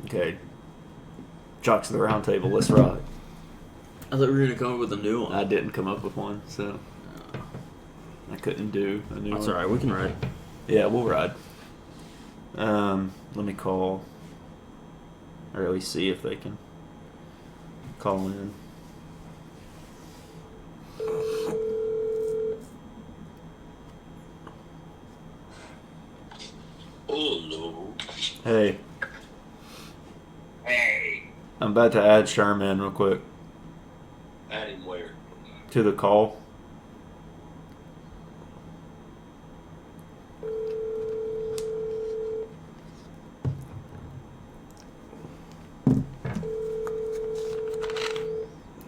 Okay. Jocks of the round table, let's rock. I thought we were going to come up with a new one. I didn't come up with one, so I couldn't do a new one. That's alright, we can ride. Yeah, we'll ride. Let me call, or at least see if they can call in. Hello. Hey, Hey. I'm about to add Sherman real quick Add him where? to the call.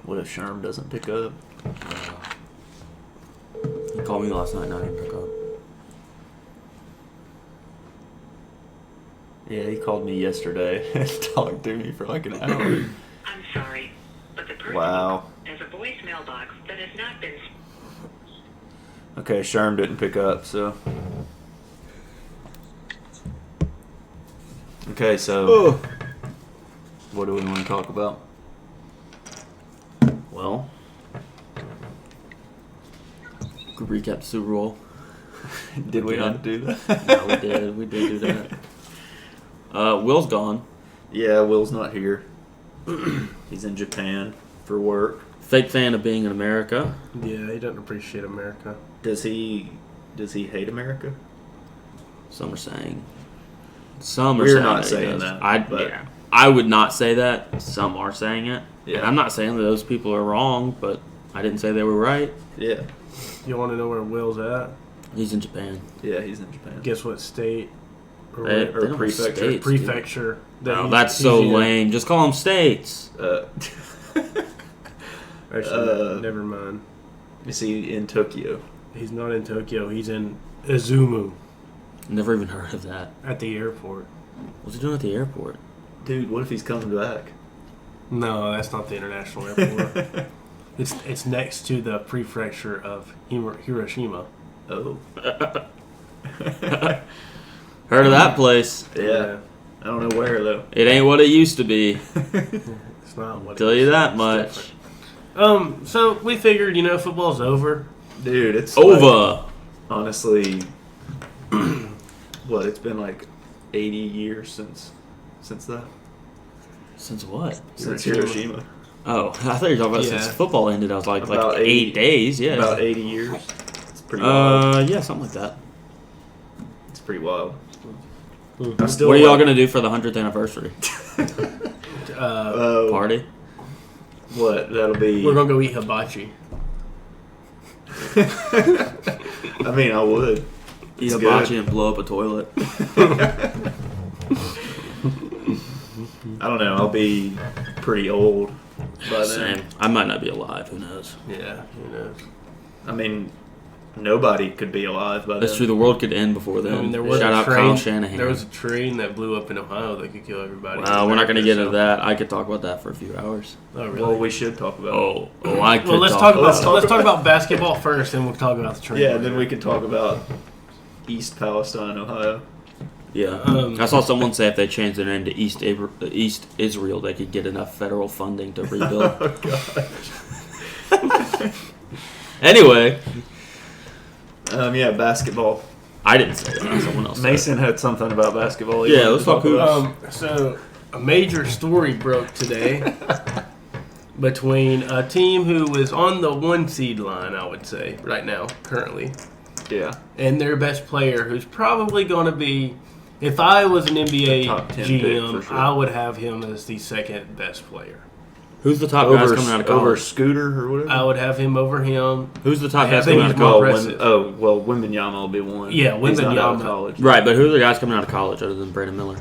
What if Sherm doesn't pick up? He called me last night and I didn't pick up. Yeah, he called me yesterday and talked to me for like an hour. I'm sorry, but the person Wow. has a voicemail box that has not been. Okay, Sherm didn't pick up, so. Okay, so what do we want to talk about? Well, could recap the Super Bowl. Did we not do that? No, we did. We did do that. Will's gone. Yeah, Will's not here. He's in Japan for work. Fake fan of being in America. Yeah, he doesn't appreciate America. Does he hate America? Some are saying. Some are We're saying not that he saying does. that, I would not say that. Some are saying it. Yeah. And I'm not saying that those people are wrong, but I didn't say they were right. Yeah. You want to know where Will's at? He's in Japan. Yeah, he's in Japan. Guess what state? Or They what- don't have prefecture. states, dude. prefecture. No, he's- that's he's so in. lame. Just call them states. Actually, never mind. Is he in Tokyo? He's not in Tokyo. He's in Izumu Never even heard of that. at the airport. What's he doing at the airport? Dude, what if he's coming back? No, that's not the international airport. It's next to the prefecture of Hiroshima. Oh. Heard of that place. Yeah. I don't know where, though. It ain't what it used to be. It's not what. Tell it you is. that It's much. different. So we figured, football's over. Dude, it's Over. like, honestly, what, it's been like 80 years since that? Since what? Since Hiroshima. Hiroshima. Oh, I thought you were talking about since Yeah. football ended. I was like About 8 days. Yeah. About 80 years. It's pretty wild. Yeah, something like that. It's pretty wild. Mhm. I still What are y'all like- gonna do for the 100th anniversary party? What? That'll be. We're gonna go eat hibachi. I mean, I would. Eat It's a good. bocce and blow up a toilet. I don't know. I'll be pretty old by then. Same. I might not be alive. Who knows? Yeah, who knows? I mean, nobody could be alive by That's then. true. The world could end before then. I mean, there was Shout a out train. Kyle Shanahan. There was a train that blew up in Ohio that could kill everybody. Well, we're not going to get into So- that. I could talk about that for a few hours. Oh, really? Well, we should talk about it. I could Well, let's talk talk about let's talk let's talk about- about basketball first, and we'll talk about the train. Yeah, then we could talk about East Palestine, Ohio. Yeah. Um, I saw someone say if they changed their name to East Israel, they could get enough federal funding to rebuild. Oh, gosh. Anyway, Yeah, basketball. I didn't say that. Someone else said it. Mason had something about basketball. he Yeah, wanted let's to talk hoops. about. So a major story broke today between a team who is on the 1 seed line, I would say, right now, currently, Yeah. and their best player, who's probably going to be. If I was an NBA Top 10 pick GM, for sure. I would have him as the second best player. Who's the top guys coming out of over college? Scooter or whatever. I would have him over him. Who's the top I guys think coming out he's of more college? impressive. Wembenyama will be one. Yeah, He's not out of Wembanyama. college. Right, but who are the guys coming out of college other than Brandon Miller?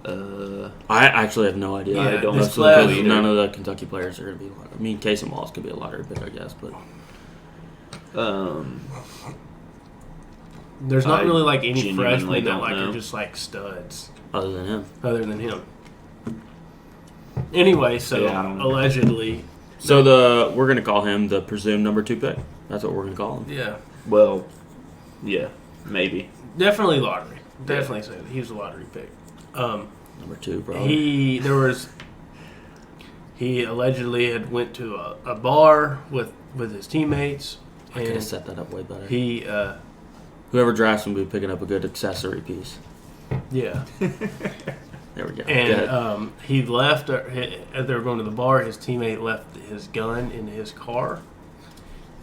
I actually have no idea. Yeah, I don't this know. class- Because none of the Kentucky players are going to be. I mean, Casey Wallace could be a lottery pick, I guess, but There's not I really like any genuinely freshmen that don't like know. are just like studs, other than him. other than him. Anyway, so Yeah, I don't know. allegedly, So we're going to call him the presumed number 2 pick. That's what we're going to call him. yeah, Well, yeah, maybe. definitely lottery. Definitely say that. He was a lottery pick. Number 2, probably. He allegedly had went to a bar with his teammates. I could have And set that up way better. he, Whoever drafts him will be picking up a good accessory piece. yeah. There we go. And he left, as they were going to the bar, his teammate left his gun in his car.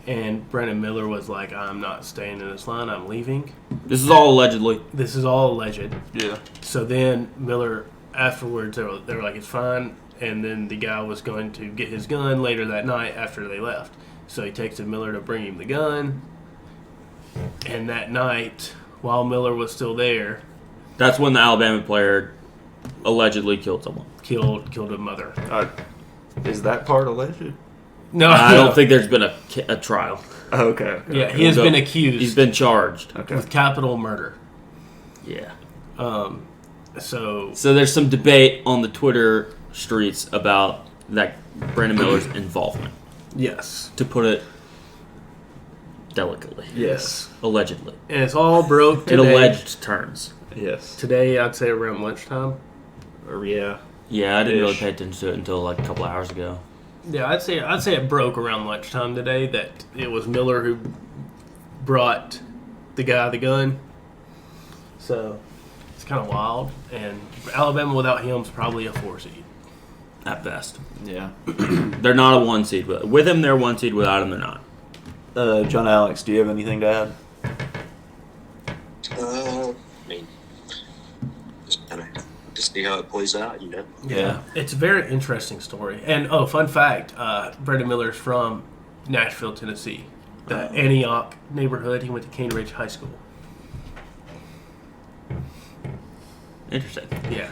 And Brandon Miller was like, I'm not staying in this line, I'm leaving. This is all allegedly. This is all alleged. Yeah. So then Miller, afterwards, they were like, it's fine. And then the guy was going to get his gun later that night after they left. So he texted Miller to bring him the gun. And that night, while Miller was still there, That's when the Alabama player allegedly killed someone. killed a mother. Is that part alleged? No, I don't think there's been a trial. Okay. Yeah, he has been accused. He's been charged. Okay. with capital murder. Yeah. So So there's some debate on the Twitter streets about that Brandon Miller's involvement, yes, to put it delicately. Yes. Allegedly. and it's all broke In today. alleged terms. Yes. Today, I'd say around lunchtime. Or yeah. Yeah, I didn't really Ish. pay attention to it until like a couple hours ago. Yeah, I'd say it broke around lunchtime today that it was Miller who brought the guy the gun. So it's kind of wild, and Alabama without him is probably a 4 seed. At best. Yeah. They're not a 1 seed. With him, they're 1 seed. Without him, they're not. John Alex, do you have anything to add? I mean, just kind of to see how it plays out, you know. Yeah. It's a very interesting story. And fun fact: Brandon Miller's from Nashville, Tennessee, the Antioch neighborhood. He went to Cane Ridge High School. Interesting. Yeah.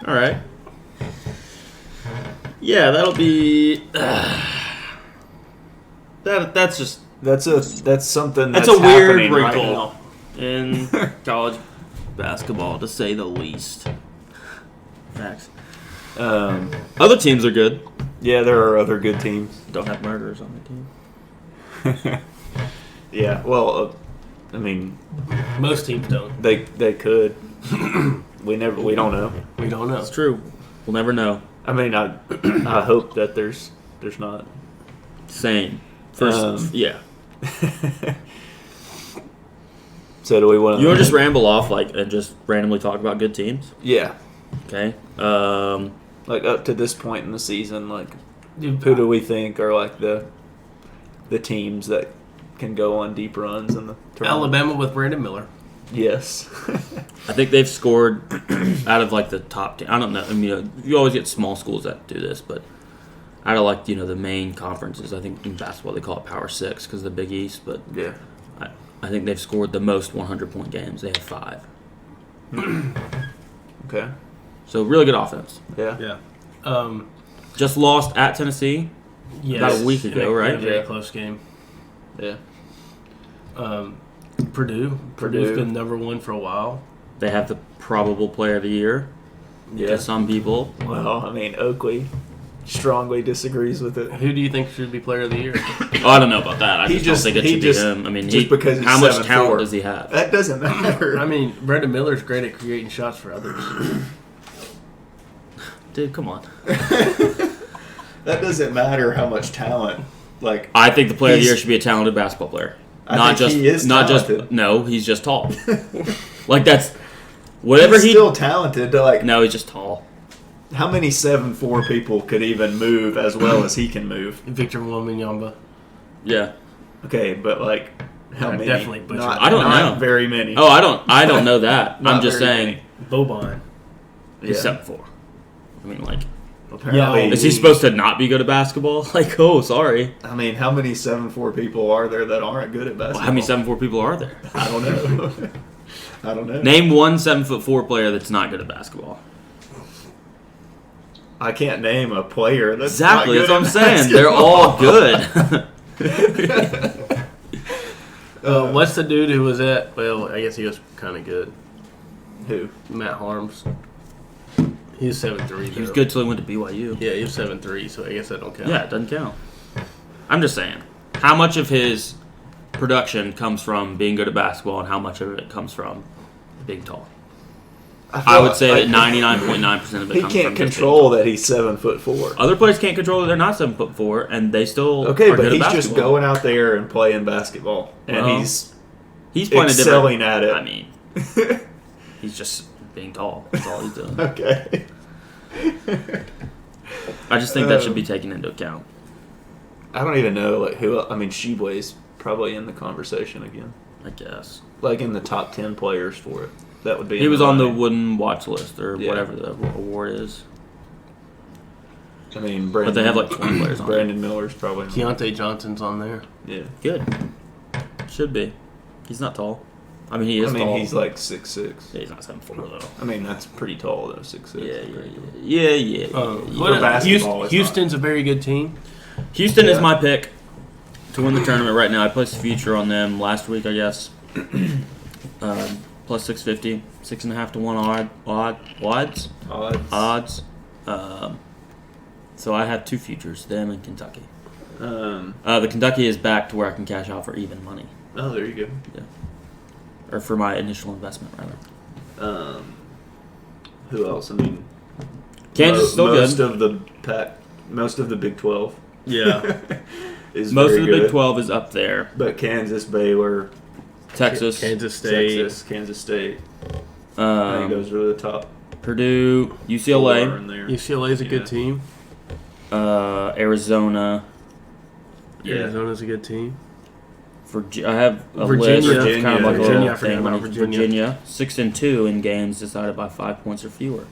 All right. Yeah, that'll be. That's just. That's something That's that's a weird happening right wrinkle now. in college basketball, to say the least. Facts. Other teams are good. Yeah, there are other good teams. Don't have murderers on the team. Yeah, well, I mean, Most teams don't. they could. We don't know. We don't know. It's true. We'll never know. I mean, I hope that there's not. Same. First, yeah. So do we want to? You want to just ramble off and just randomly talk about good teams? Yeah, Okay. like up to this point in the season, like Dude, who do we think are like the teams that can go on deep runs in the tournament? Alabama with Brandon Miller. Yes. I think they've scored out of like the top 10. I don't know. I mean, you always get small schools that do this, but out of like the main conferences, I think in basketball they call it Power 6 because of the Big East. But Yeah. I think they've scored the most 100-point games. They have 5. Okay. So really good offense. Yeah. Yeah. Just lost at Tennessee. Yes. About a week In ago, right? In a very Yeah. close game. Yeah. Purdue. Purdue. Purdue's been number 1 for a while. They have the probable player of the year Yeah. to some people. Well, I mean, Oakley strongly disagrees with it. Who do you think should be player of the year? Oh, I don't know about that. I He just just- don't think it he should just- be him. I mean, just because he's how much 7'4". talent does he have? That doesn't matter. I mean, Brandon Miller's great at creating shots for others. Dude, come on. That doesn't matter how much talent. Like, I think the player of the He's- year should be a talented basketball player. I Not think just he is not talented. just no, he's just tall. Like that's whatever he's he still talented to like. No, he's just tall. How many 7'4" people could even move as well as he can move? Victor Wembanyama. Yeah. Okay, but like, how I many? definitely butchered Not, I don't not know. very many. Oh, I don't know that. Not I'm just very saying many. Boban. he's Yeah. 7'4". I mean, like, Apparently, is he supposed to not be good at basketball? Like, oh, sorry. I mean, how many 7'4" people are there that aren't good at basketball? How many 7'4" people are there? I don't know. I don't know. Name one 7'4" player that's not good at basketball. I can't name a player that's Exactly, not that's good what I'm at saying. They're all basketball. good. What's the dude who was at? Well, I guess he was kind of good. Who? Matt Harms. He was 7'3". He was though. good till he went to BYU. Yeah, he was 7'3", so I guess that don't count. Yeah, it doesn't count. I'm just saying, how much of his production comes from being good at basketball and how much of it comes from being tall. I would say that 99.9% of it he comes can't from control that he's 7'4". Other players can't control that they're not 7'4", and they still Okay, are but good he's at just basketball. going out there and playing basketball, and Well, he's playing excelling a different, at it. I mean, he's just being tall. That's all he's doing. Okay. I just think that should be taken into account. I don't even know like who. I mean, Sheboy's probably in the conversation again, I guess like in the top 10 players for it. That would be. he in was on the running. wooden watch list or Yeah. whatever the award is. I mean, Brandon, But they have like 20 players on it. Brandon Miller's probably. Keontae Johnson's on there. Yeah. Good. Should be. He's not tall. I mean, he is I mean, tall. he's like 6'6". Yeah, he's not 7'4" though. I mean, that's pretty tall though, 6'6". Yeah. What- basketball is Houston's a very good team. Houston is Yeah. my pick to win the tournament right now. I placed a future on them last week, I guess. Plus 650, 6.5 to 1 odds. So I have two futures, them and Kentucky. The Kentucky is back to where I can cash out for even money, Oh, there you go. or for my initial investment rather. Who else? I mean, Kansas is still most good. of the most of the Big 12 Yeah. is Most very of the Big good. 12 is up there. But Kansas, Baylor, Texas, Kansas State. Kansas State. I think those are the top Purdue, four UCLA, in there. UCLA's a good Yeah. team. Arizona. Yeah, Arizona's a good team. I have a Virginia. list. It's kind of like Virginia, a I forgot thing. about Virginia. Virginia 6-2 in games decided by 5 points or fewer.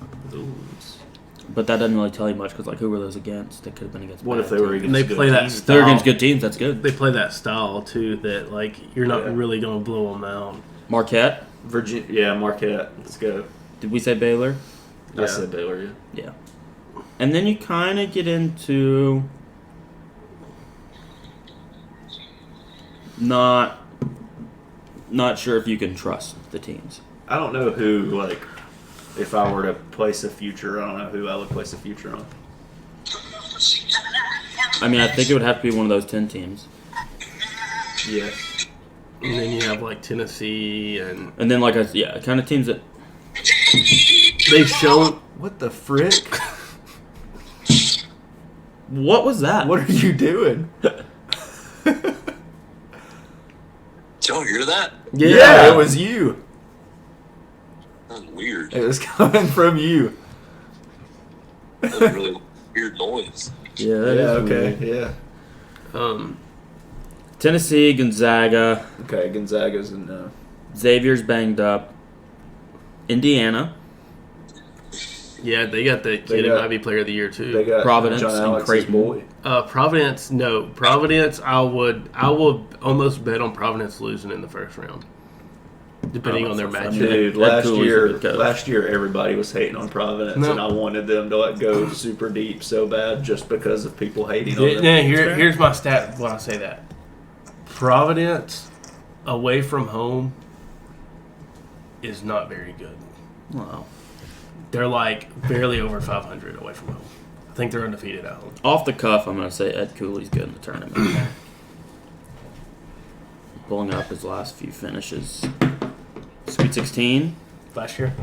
But that doesn't really tell you much because, like, who were those against? They could have been against. What bad if they were teams. against And they good play that teams? If they're style. against good teams, that's good. They play that style too. That like you're not Yeah. really going to blow them out. Marquette. Virginia, yeah, Marquette. Let's go. Did we say Baylor? I said Baylor. Yeah. Yeah. And then you kind of get into not sure if you can trust the teams. I don't know who like. If I were to place a future, I don't know who I would place a future on. I mean, I think it would have to be one of those 10 teams. Yeah. And then you have like Tennessee, and And then, like, kind of teams that. they've shown. What the frick? What was that? What are you doing? Did y'all hear that? Yeah, it was you. That was weird. It was coming from you. That was a really weird noise. Yeah, that is okay, weird. yeah. Tennessee, Gonzaga, Okay, Gonzaga's in Xavier's banged up. Indiana, Yeah, they got the kid who got- might be player of the year they too. got Providence John and Alex's Creighton. boy. Providence, no. Providence, I would almost bet on Providence losing in the first round, depending on their I matchup. mean, Dude, Ed last Cooley's a year, good coach. everybody was hating on Providence, No. and I wanted them to like go super deep so bad just because of people hating on Yeah, them. here's my stat when I say that. Providence, away from home, is not very good. Wow. They're like barely over 500 away from home. I think they're undefeated at home. Off the cuff, I'm going to say Ed Cooley's good in the tournament. Pulling up his last few finishes. Sweet 16. Last year?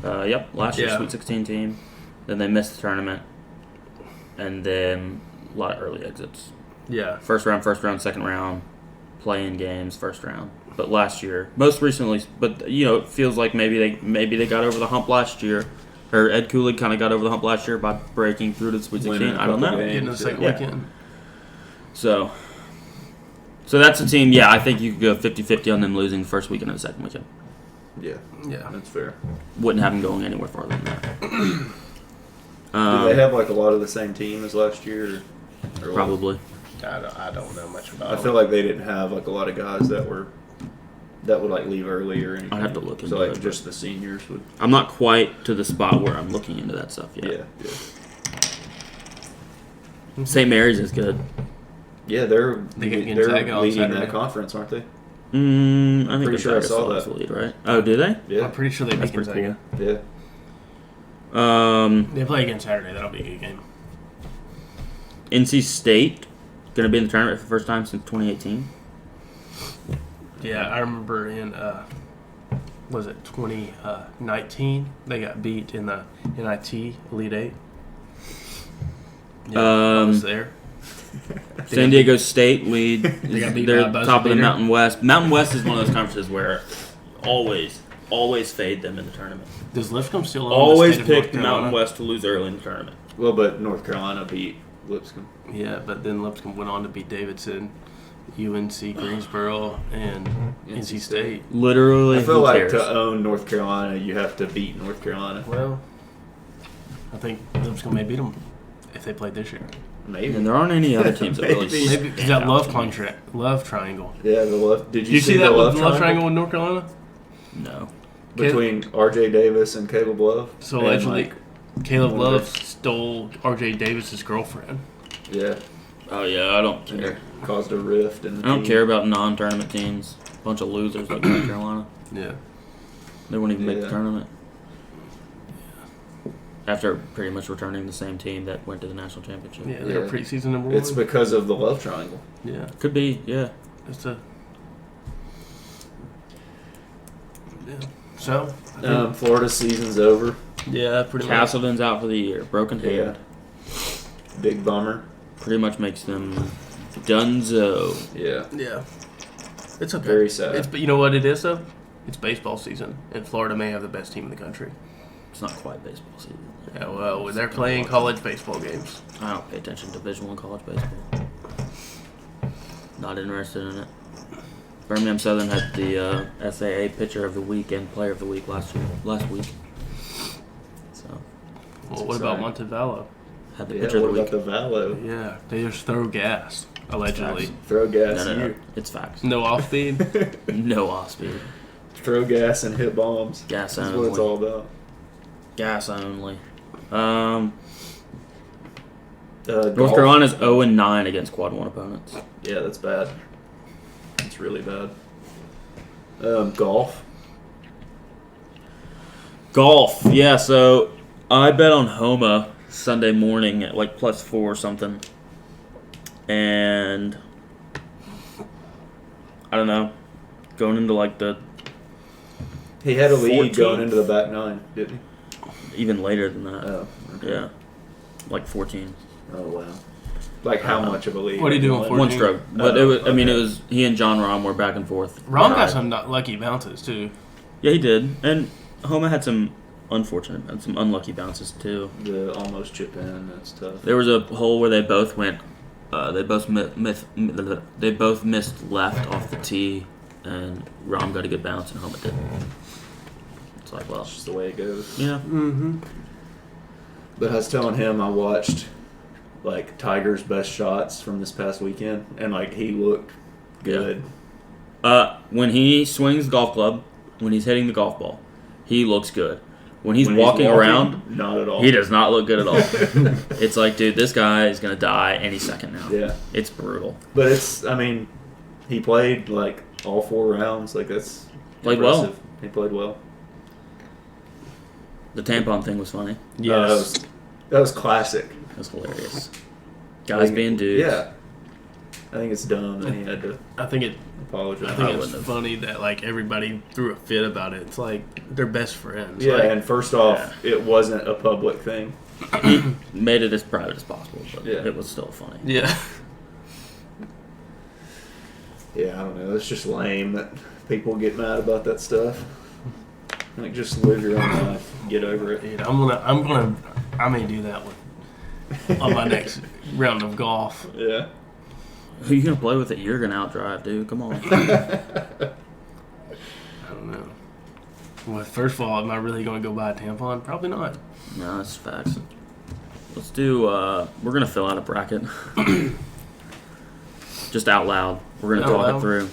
Yep, last year's Yeah. Sweet 16 team. Then they missed the tournament. And then a lot of early exits. Yeah. First round, second round, play-in games, first round. But last year, most recently, but you know, it feels like maybe they got over the hump last year, or Ed Cooley kind of got over the hump last year by breaking through to the Sweet 16. Winning a I don't couple know. games. Getting to the second Yeah. weekend. So that's a team. Yeah, I think you could go 50-50 on them losing the first weekend and the second weekend. Yeah, Yeah. that's fair. Wouldn't have them going anywhere farther than that. Do they have like a lot of the same team as last year? Or what? Probably. I don't know much about I feel like they didn't have like a lot of guys that would like leave early or anything. I'd have to look into so like it, just the seniors would. I'm not quite to the spot where I'm looking into that stuff yet. Yeah, St. Mary's is good. yeah. They're They get Gonzaga on leading Saturday. that conference, aren't they? I think Pretty sure I Gonzaga saw still has that. the lead, right? Oh, do they? Yeah, I'm pretty sure they That's beat pretty Gonzaga. yeah. They play again Saturday. That'll be a good game. NC State going to be in the tournament for the first time since 2018. Yeah, I remember in was it 2019 they got beat in the NIT Elite Eight. Yeah, I was there. San Diego State lead. got beat They're by a buzzer top of the beater. Mountain West. Mountain West is one of those conferences where always fade them in the tournament. Does Lipscomb still own Always the state of pick North the Carolina? Mountain West to lose early in the tournament. Well, but North Carolina beat Lipscomb. Yeah, but then Lipscomb went on to beat Davidson, UNC Greensboro, and NC State. Literally, I feel who like cares? to own North Carolina, you have to beat North Carolina. Well, I think Lipscomb may beat them if they played this year. Maybe. And there aren't any other teams that really Maybe. Maybe stand that out love to me. contract, love triangle. Yeah, the left. Did Did you see the that love with the love triangle with North Carolina? No. between R.J. Davis and Caleb Love? So And, allegedly, Caleb one of Love their- stole R.J. Davis's girlfriend. Yeah, Oh yeah, I don't and care. it caused a rift in the I don't team. care about non-tournament teams. Bunch of losers like North Carolina. Yeah. They wouldn't even make the Yeah. tournament. After pretty much returning the same team that went to the national championship. Yeah, they're Yeah. preseason number one. It's because of the love triangle. Yeah, Could be, yeah. it's a. Yeah. So. I think- Florida's season's over. yeah, pretty much. Castleton's out for the year. Broken Yeah. hand. Big bummer. Pretty much makes them dunzo. Yeah. Yeah. It's okay. Very sad. It's, but you know what it is though? It's baseball season, and Florida may have the best team in the country. It's not quite baseball season. Yeah, well, they're playing college baseball games. I don't pay attention to Division I college baseball. Not interested in it. Birmingham Southern had the SAA pitcher of the week and player of the week last week. So Well, what about exciting. Montevallo? had the Yeah, pitcher of what the about week. the Valo? Yeah, they just throw gas allegedly. Facts. Throw gas. No, You- it's facts. No off speed. No off speed. Throw gas and hit bombs. Gas That's only. what it's all about. Gas only. Golf. North Carolina's 0-9 against quad 1 opponents. Yeah, that's bad. It's really bad. Golf. Golf, yeah. So I bet on Homa Sunday morning at like +4 or something, and I don't know, going into like the He had a lead 14. going into the back nine, didn't even later than that. he? Oh, okay. Yeah, like 14. Oh wow. Like how much of a lead? What are you doing for- 1 stroke, but Oh, it was. I mean, it okay. was he and John Rahm were back and forth. Ron got Tied. some not lucky bounces too. Yeah, he did, and Homa had some unfortunate and some unlucky bounces too. The almost chip in. That's tough. There was a hole where they both went. They both they both missed left off the tee, and Rahm got a good bounce, and Homa didn't. It's like, well, That's just the way it goes. yeah. Mm-hmm. But I was telling him I watched like Tiger's best shots from this past weekend, and like he looked good. When he swings the golf club, when he's hitting the golf ball, he looks good. When he's When walking around, not at all. he does not look good at all. It's like, dude, this guy is gonna die any second now. Yeah, It's brutal. but it's. I mean, he played like all 4 rounds. Like that's Played well. impressive. He played well. The tampon thing was funny. Yes. That was classic. It was hilarious. Guys Like, being dudes. Yeah. I think it's dumb that he had to I think it. apologize. I think it's wouldn't have. funny that like everybody threw a fit about it. It's like they're best friends. Yeah, Like, and first off, it wasn't a public thing. He made it as private as possible, but Yeah. it was still funny. yeah. Yeah, I don't know. It's just lame that people get mad about that stuff. Like, just live your own life. Get over it. Dude, I may do that one on my next round of golf. Yeah. Who you gonna play with at Jurgen outdrive, dude? Come on. I don't know. Well, first of all, am I really going to go buy a tampon? Probably not. No, that's facts. Let's do. We're gonna fill out a bracket. Just out loud. We're gonna Out talk loud? it through.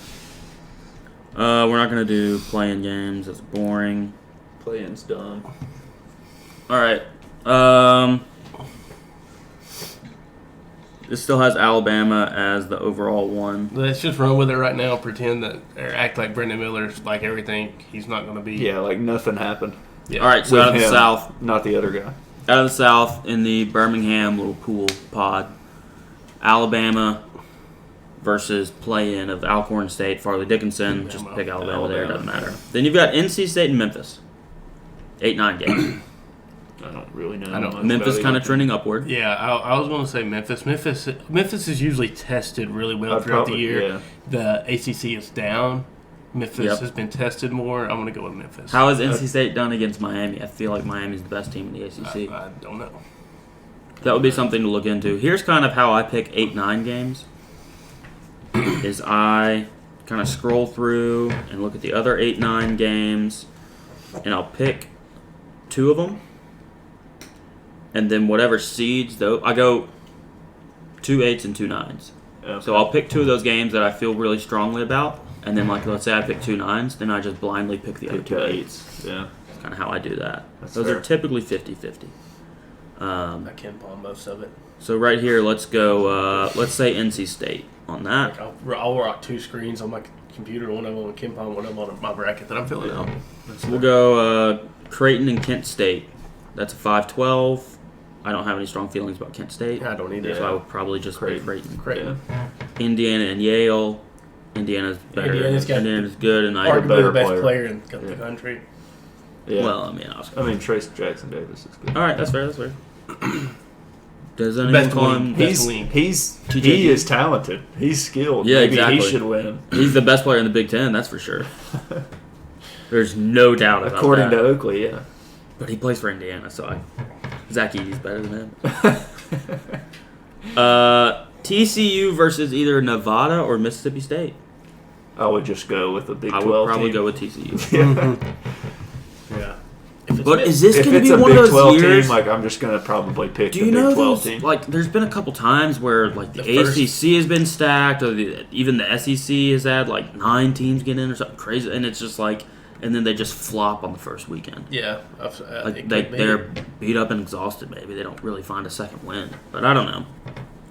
We're not gonna do playing games. That's boring. Playing's dumb. All right. This still has Alabama as the overall one. Let's just run with it right now. Pretend that, or act like Brendan Miller's like everything. He's not going to be. Yeah, like nothing happened. Yeah. All right. So With out of the him, South, Not the other guy. out of the South in the Birmingham little pool pod, Alabama versus play-in of Alcorn State, Farley Dickinson. Just pick Alabama there. Doesn't matter. yeah. Then you've got NC State and Memphis. 8-9 game. I don't really know. I don't- much Memphis about kind of either. trending upward. Yeah, I was going to say Memphis. Memphis is usually tested really well throughout the year. Yeah. The ACC is down. Memphis Yep. has been tested more. I'm going to go with Memphis. How has NC State done against Miami? I feel like Miami's the best team in the ACC. I don't know. That would be something to look into. Here's kind of how I pick 8-9 games. Is I kind of scroll through and look at the other 8-9 games, and I'll pick 2 of them, and then whatever seeds though I go 2 8s and 2 9s. Okay. So I'll pick 2 of those games that I feel really strongly about, and then like let's say I pick 2 9s, then I just blindly pick the other Pick 2 the 8s. eights. Yeah. That's kind of how I do that. That's Those fair. are typically 50-50. I can palm most of it. So right here, let's go. Let's say NC State on that. Like I'll rock 2 screens on my computer, one of them on KenPom, one of them on my bracket that I'm filling out. We'll go Creighton and Kent State. That's a 5-12. I don't have any strong feelings about Kent State, I don't either. so I would probably just pick Creighton. Creighton. Indiana and Yale. Indiana's better. Indiana's good, and I. Arguably better the best player. player in the Yeah. country. Yeah. Well, I mean, Trace Jackson Davis is good. all right, that's fair. That's fair. Does anyone Best call wing. him? Best He is talented. He's skilled. Yeah, Maybe exactly. he should win. He's the best player in the Big Ten. That's for sure. There's no doubt about According that. to Oakley, yeah. But he plays for Indiana, so Zach Edey's better than him. TCU versus either Nevada or Mississippi State. I would just go with the Big I 12 would probably team. go with TCU. Yeah. Yeah. But is this If going to it's be a one Big of those 12 years? team, like I'm just gonna probably pick Do the you Big know 12 those? team. Like, there's been a couple times where like the, The first- ACC has been stacked, or even the SEC has had like 9 teams get in or something crazy, and it's just like, and then they just flop on the first weekend. Yeah. Like they're beat up and exhausted. Maybe they don't really find a second win, but I don't know.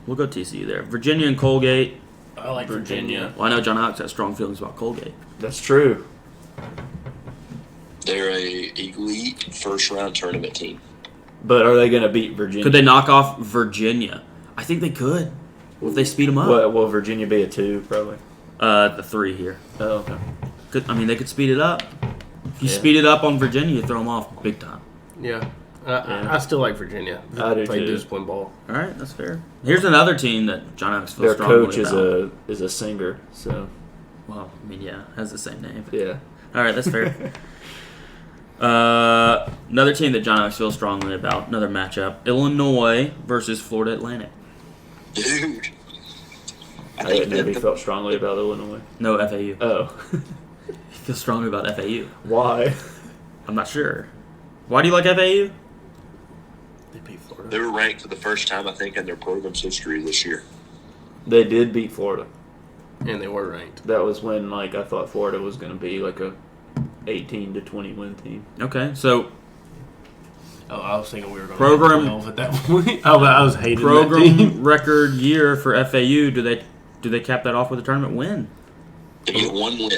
We'll go TCU there. Virginia and Colgate. I like Virginia. Well, I know John Alex has strong feelings about Colgate. That's true. They're a elite first round tournament team. But are they gonna beat Virginia? Could they knock off Virginia? I think they could. If they speed them up. What, will Virginia be a 2 probably? The 3 here. Oh, okay. They could speed it up. If you Yeah. speed it up on Virginia, you throw them off big time. Yeah. Yeah. I still like Virginia. I do Play too. disciplined ball. All right, that's fair. Here's another team that John Alex feels Their strongly coach about. is a singer, so Well, I mean, yeah, has the same name. yeah. All right, that's fair. Another team that John Alex feels strongly about. Another matchup: Illinois versus Florida Atlantic. Dude. I didn't know he felt strongly about Illinois. No, FAU. Oh, He feels strongly about FAU. why? I'm not sure. Why do you like FAU? They beat Florida. They were ranked for the first time, I think, in their program's history this year. They did beat Florida. And they were ranked. That was when I thought Florida was going to be like a 18 to 20 win team. Okay, so Oh, I was thinking we were going Program- to 12 at that point. I was hating that team. program record year for FAU. Do they cap that off with a tournament win? They get 1 win.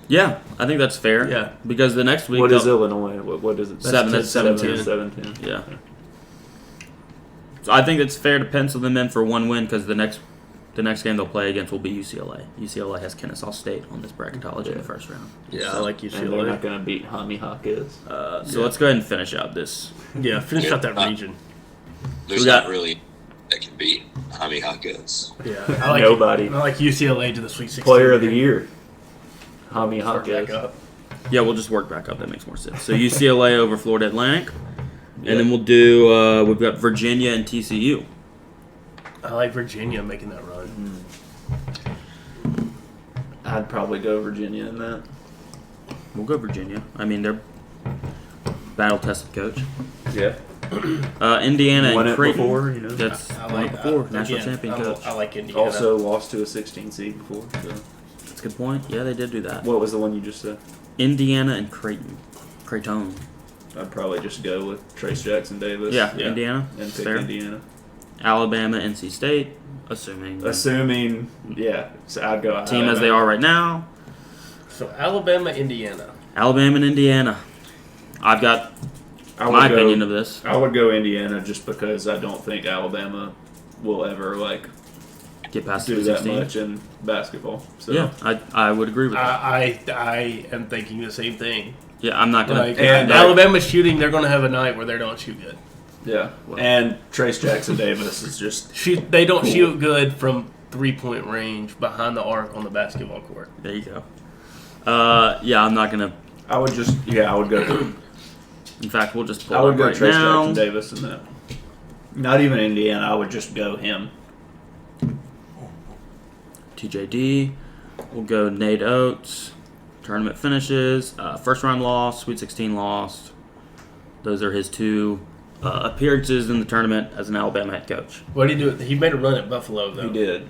Yeah, I think that's fair. Yeah. Because the next week What is they'll- Illinois? What is it? That's 17. 17. Yeah. So I think it's fair to pencil them in for 1 win because the next game they'll play against will be UCLA. UCLA has Kennesaw State on this bracketology in the first round. Yeah, I like And they're UCLA. not going to beat Hami Hawkins. So let's go ahead and finish out this. Yeah, finish out that region. There's We got- not really that can beat Jaime Hawkins. Yeah, I like Nobody. I like UCLA to the Sweet 16. Player of the year. Hami Start back Hawkins. up. Yeah, we'll just work back up. That makes more sense. So UCLA over Florida Atlantic. And then we'll do, we've got Virginia and TCU. I like Virginia making that run. I'd probably go Virginia in that. We'll go Virginia. I mean, they're battle-tested coach. Yeah. Indiana Won and it Creighton. before, you know. That's I won like it before. again, National champion coach. I like Indiana. Also lost to a 16 seed before. So. That's a good point. Yeah, they did do that. What was the one you just said? Indiana and Creighton. Creighton. I'd probably just go with Trace Jackson Davis. Yeah, Yeah. Indiana. And pick Fair. Indiana. Alabama, NC State. Assuming Yeah. So I'd go team Alabama. as they are right now. So Alabama, Indiana. Alabama and Indiana. I've got I would my go- opinion of this. I would go Indiana just because I don't think Alabama will ever get past do the that 16. much in basketball. So. Yeah, I would agree with that. I am thinking the same thing. Yeah, I'm not gonna. Like, and, Alabama's shooting, they're going to have a night where they don't shoot good. Yeah, and Trace Jackson Davis is just They don't Cool. shoot good from 3-point range behind the arc on the basketball court. There you go. Yeah, I'm not gonna. I would go. In fact, we'll just pull I would up go right Trace now. Jackson Davis in that. Not even Indiana. I would just go him. TJD. We'll go Nate Oates. Tournament finishes. First round loss. Sweet 16 lost. Those are his 2 appearances in the tournament as an Alabama head coach. What did he do? He made a run at Buffalo, though. He did.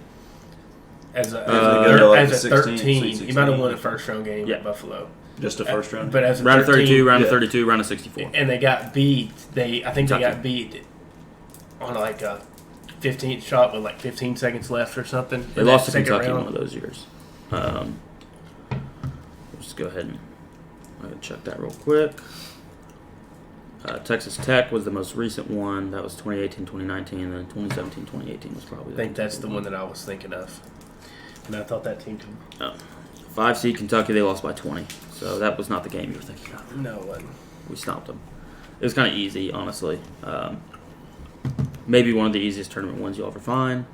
As a, like as a 16, 13. He might have 16. won a first round game Yeah. at Buffalo. Just a first round. But as a Round of 13, 32, round of yeah. 32, round of 64. and they got beat. I think they Kentucky. got beat on like a 15th shot with like 15 seconds left or something. They in lost that to second Kentucky round. one of those years. We'll just go ahead and check that real quick. Texas Tech was the most recent one. That was 2018, 2019, and then 2017, 2018 was probably. I think that's the one that I was thinking of, and I thought that team could. 5 seed Kentucky, they lost by 20. So that was not the game you were thinking of. No, it wasn't. We stomped them. It was kind of easy, honestly. Maybe one of the easiest tournament wins you'll ever find.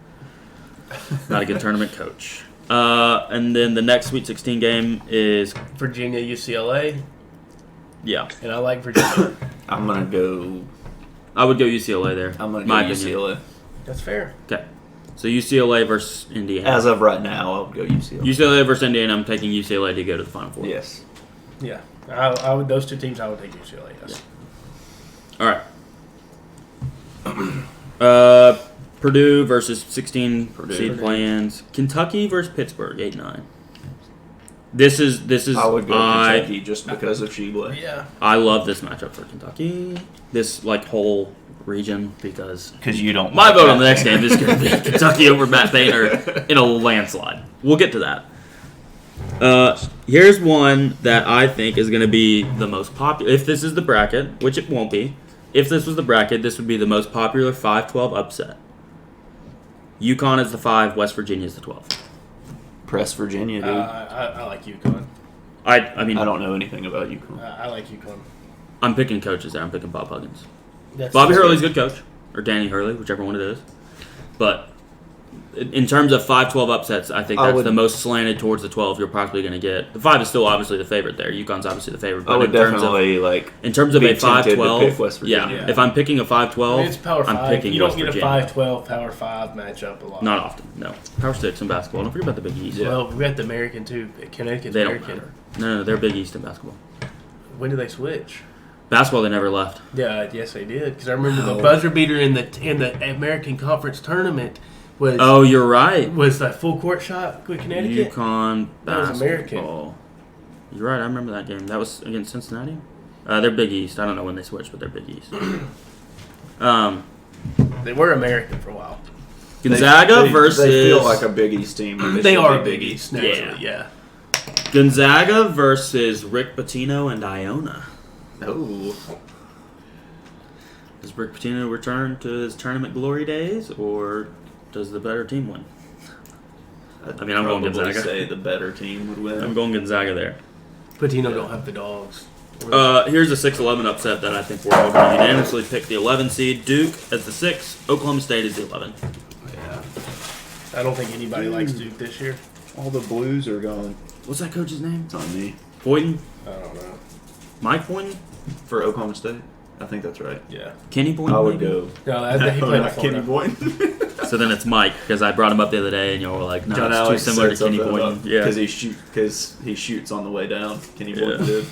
Not a good tournament coach. And then the next Sweet 16 game is, Virginia, UCLA, yeah, and I like Virginia. I'm gonna go. I would go UCLA there. I'm gonna my go opinion. UCLA. That's fair. Okay. So UCLA versus Indiana. As of right now, I would go UCLA. UCLA versus Indiana, I'm taking UCLA to go to the Final Four. Yes. Yeah, I would. Those 2 teams, I would take UCLA. Yes. All right. Purdue versus 16 seed play-ins. Kentucky versus Pittsburgh, 8-9. This is. I would go Kentucky just because of Shebly. Yeah. I love this matchup for Kentucky. This whole region because Because you don't. my vote on the next game is going to be Kentucky over Matt Painter in a landslide. We'll get to that. Here's one that I think is going to be the most popular. If this is the bracket, which it won't be, if this was the bracket, this would be the most popular 5-12 upset. UConn is the 5, West Virginia is the 12. Press Virginia, dude. I like UConn. I mean, I don't know anything about UConn. I like UConn. I'm picking coaches there. I'm picking Bob Huggins. That's Bobby Hurley's a good coach, or Danny Hurley, whichever one it is. But in terms of 5-12 upsets, I think that's the most slanted towards the 12 you're probably going to get. The 5 is still obviously the favorite there. UConn's obviously the favorite. But I would definitely in terms of be a tempted to 5-12, pick West yeah. Virginia. If I'm picking a 5-12, I mean, it's Power 5. I'm picking You don't West get Virginia. a 5-12 Power 5 matchup a lot. Not often, no. Power 6 in basketball. Don't forget about the Big East. Well, we got the American too. Connecticut's They don't American. matter. No, they're Big East in basketball. When did they switch? Basketball, they never left. Yeah, yes they did. Because I remember the buzzer beater in the American Conference tournament was Oh, you're right. was that full court shot with Connecticut. UConn That was basketball. You're right. I remember that game. That was against Cincinnati. They're Big East. I don't know when they switched, but they're Big East. They were American for a while. Gonzaga versus. They feel like a Big East team. but They should are be Big East naturally. Yeah. Gonzaga versus Rick Pitino and Iona. Oh. Does Rick Pitino return to his tournament glory days, or does the better team win? I mean, I'm going Probably Gonzaga. say the better team would win. I'm going Gonzaga there. Patino don't have the dogs. Here's a 6-11 upset that I think we're all going to unanimously pick the 11 seed. Duke as the 6. Oklahoma State is the 11. Yeah. I don't think anybody likes Duke this year. All the Blues are gone. What's that coach's name? It's on me. Boynton? I don't know. Mike Boynton? For Oklahoma State? I think that's right. Yeah. Kenny Boynton? I would maybe? go. No, he played not at Kenny Florida. Boynton. So then it's Mike, because I brought him up the other day, and y'all were like, no, John it's Alex too similar to said Kenny something Boynton. about- Yeah. Because he shoots on the way down. Kenny Yeah. Boynton did.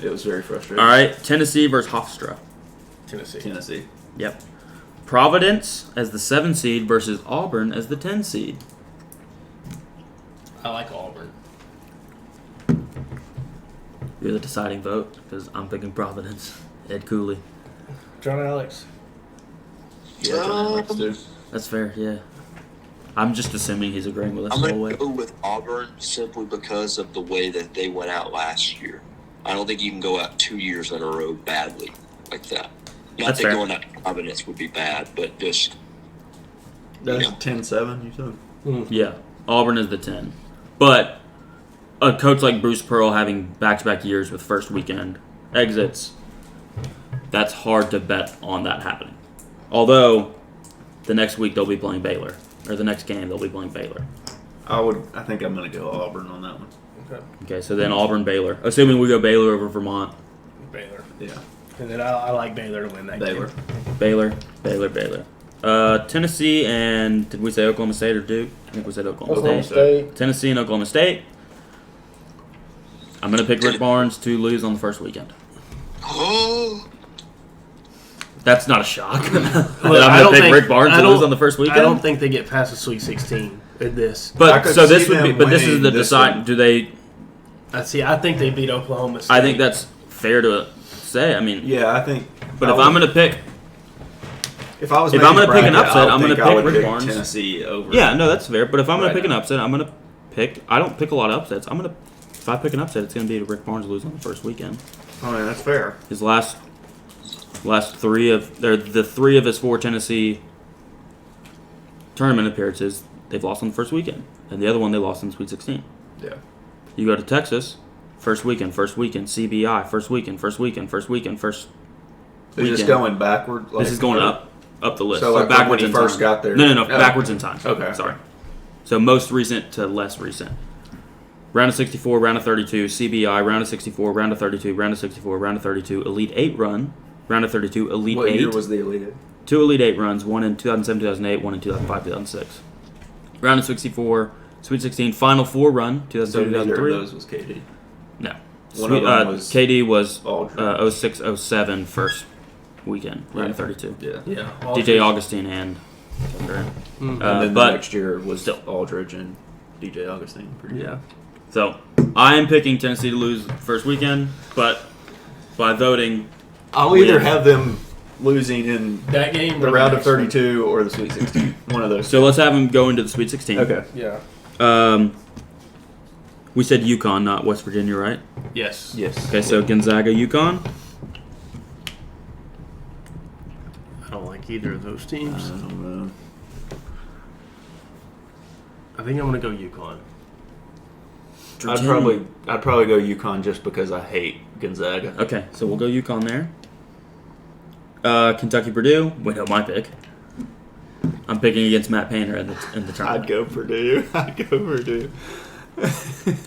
It was very frustrating. All right, Tennessee versus Hofstra. Tennessee. Yep. Providence as the 7 seed versus Auburn as the 10 seed. I like Auburn. You're the deciding vote, because I'm picking Providence. Ed Cooley. John Alex. Yeah, John Alex, too. That's fair, yeah. I'm just assuming he's agreeing with us I'm the whole going way. to go with Auburn simply because of the way that they went out last year. I don't think you can go out 2 years in a row badly like that. Not That's that fair. going out to Providence would be bad, but just That's Yeah. 10-7, you said? Yeah, Auburn is the 10. But a coach like Bruce Pearl having back-to-back years with first weekend exits, that's hard to bet on that happening. Although, the next week they'll be playing Baylor. Or the next game they'll be playing Baylor. I think I'm going to go Auburn on that one. Okay, so then Auburn, Baylor. Assuming we go Baylor over Vermont. Baylor. Yeah. And then I like Baylor to win that Baylor. game. Baylor. Tennessee and did we say Oklahoma State or Duke? I think we said Oklahoma State. State. Tennessee and Oklahoma State. I'm gonna pick Rick Barnes to lose on the first weekend. Oh, That's not a shock. Look, I'm gonna pick Rick Barnes to lose on the first weekend. I don't think they get past the Sweet 16 at this. I But could so this see would be. them But this is winning the this decide. one. Do they? I think they beat Oklahoma State. I think that's fair to say. I mean, Yeah, I think. but if I'm gonna pick, If I was if making I'm gonna a pick an bracket, upset, I I'm gonna think I pick would Rick pick Barnes. Tennessee over. yeah, no, that's fair. But if I'm gonna Right pick an now. upset, I'm gonna pick. I don't pick a lot of upsets. If I pick an upset, it's gonna be Rick Barnes lose on the first weekend. I mean, that's fair. His last three of the three of his 4 Tennessee tournament appearances, they've lost on the first weekend, and the other one they lost in the Sweet 16. Yeah. You go to Texas, first weekend, CBI, first weekend. They're just Weekend. going backward. Like, This is going up the list. So, like, backwards when in you first time. got there. No, Oh. backwards in time. Okay. Sorry. So most recent to less recent. Round of 64, round of 32, CBI, round of 64, round of 32, round of 64, round of 32, Elite 8 run, round of 32, Elite What 8. year was the Elite Eight? 2 Elite 8 runs, one in 2007, 2008, one in 2005, 2006. Round of 64, Sweet 16, Final 4 run, So 2007, neither of 2003. those was KD. No. One of them was KD was Aldridge. 06, 07 first weekend, round of 32. Yeah. Yeah. DJ Augustine and And then the but next year was still. Aldridge and DJ Augustine. Pretty yeah. So I am picking Tennessee to lose first weekend, but by voting, I'll Win. either have them losing in That game. the or round of next one? 32 or the Sweet 16. One of those. so let's have them go into the Sweet 16. Okay. Yeah. We said UConn, not West Virginia, right? Yes. Yes. Okay, so Gonzaga, UConn. I don't like either of those teams. I don't know. I think I'm gonna go UConn. I'd probably go UConn just because I hate Gonzaga. Okay, so we'll go UConn there. Kentucky, Purdue. Wait, no, my pick. I'm picking against Matt Painter in the tournament. I'd go Purdue.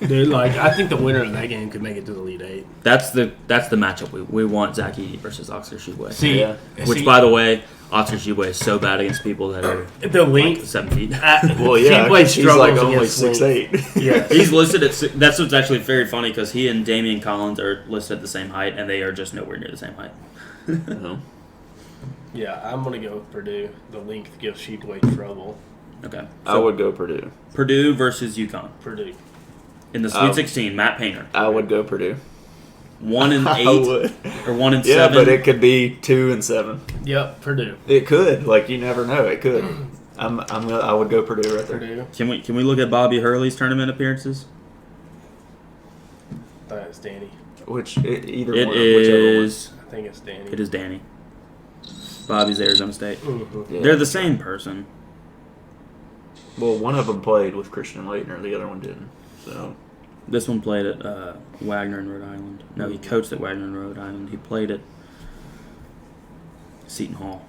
Dude, like I think the winner of that game could make it to the Elite Eight. That's the matchup we want. Zach Edey versus Oscar Tshiebwe. See, Yeah. Which, by the way, Oscar Tshiebwe is so bad against people that are the length. 7 feet. Well, yeah, Tshiebwe he's like struggles only against 6'8". Yeah. He's listed at that's what's actually very funny because he and Damian Collins are listed at the same height and they are just nowhere near the same height. No. Yeah, I'm gonna go with Purdue. The length gives Sheepway trouble. Okay, I would go Purdue. Purdue versus UConn Purdue. in the Sweet 16. Matt Painter, I would go Purdue. 1 and 8 I would. or 1 and Yeah, 7. but it could be 2 and 7. Yep, Purdue. It could. Like you never know. It could. I would go Purdue right there. Purdue. Can we look at Bobby Hurley's tournament appearances? It's Danny. Either It one. Whichever is I think it's Danny. it is Danny. Bobby's Arizona State. Mhm. one. Yeah. They're the same person. Well, one of them played with Christian Laettner. The other one didn't. So This one played at Wagner in Rhode Island. No, he coached at Wagner in Rhode Island. He played at Seton Hall.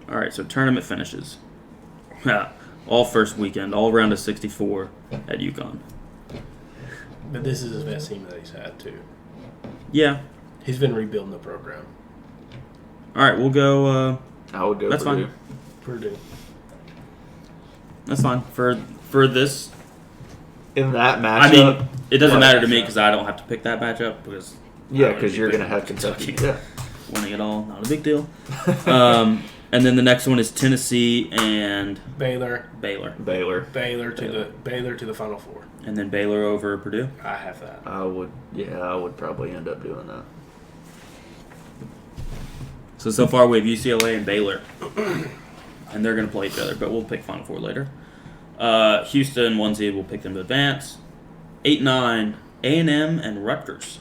All right, so tournament finishes. All first weekend, all round of 64 at UConn. But this is his best team that he's had too. Yeah. He's been rebuilding the program. All right, we'll go. I would go That's Purdue. fine. Purdue. That's fine for this. In that matchup, I mean, it doesn't Right. matter to me because I don't have to pick that matchup because yeah, I because would you're be gonna have picking Kentucky. Kentucky. Yeah. winning it all, not a big deal. And then the next one is Tennessee and Baylor. Baylor, Baylor. Baylor to the Final Four. and then Baylor over Purdue. I have that. I would probably end up doing that. So far we have UCLA and Baylor, and they're going to play each other, but we'll pick Final Four later. Houston, 1 seed, we'll pick them to advance. 8-9, A&M and Rutgers.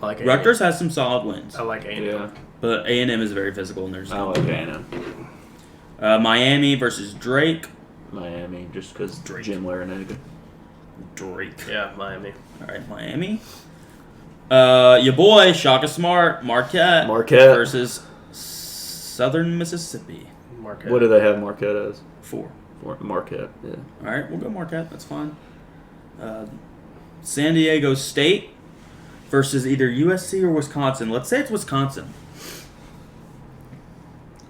I like A&M. Rutgers has some solid wins, I like A&M. Yeah, but A&M is very physical, and they're just I like A&M. Miami versus Drake. Miami, just because Drake. Jim Larinaga. Drake. Yeah, Miami. All right, Miami. Your boy Shaka Smart, Marquette versus Southern Mississippi. Marquette. What do they have Marquette as? 4. Marquette, yeah. All right, we'll go Marquette. That's fine. San Diego State versus either USC or Wisconsin. Let's say it's Wisconsin.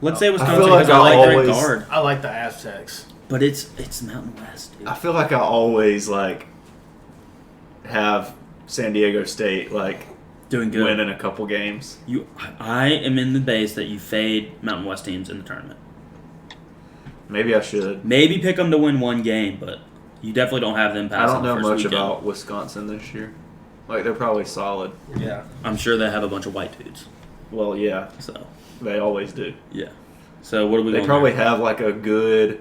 Let's say Wisconsin feel like because I like I great always- guard. I like the Aztecs. But it's Mountain West, dude. I feel like I always have San Diego State Doing good. winning a couple games. I am in the base that you fade Mountain West teams in the tournament. Maybe I should. Maybe pick them to win one game, but you definitely don't have them I pass. don't know the first much weekend. about Wisconsin this year. They're probably solid. Yeah. I'm sure they have a bunch of white dudes. Well, yeah, So they always do. yeah. So what do we? They going probably there? have a good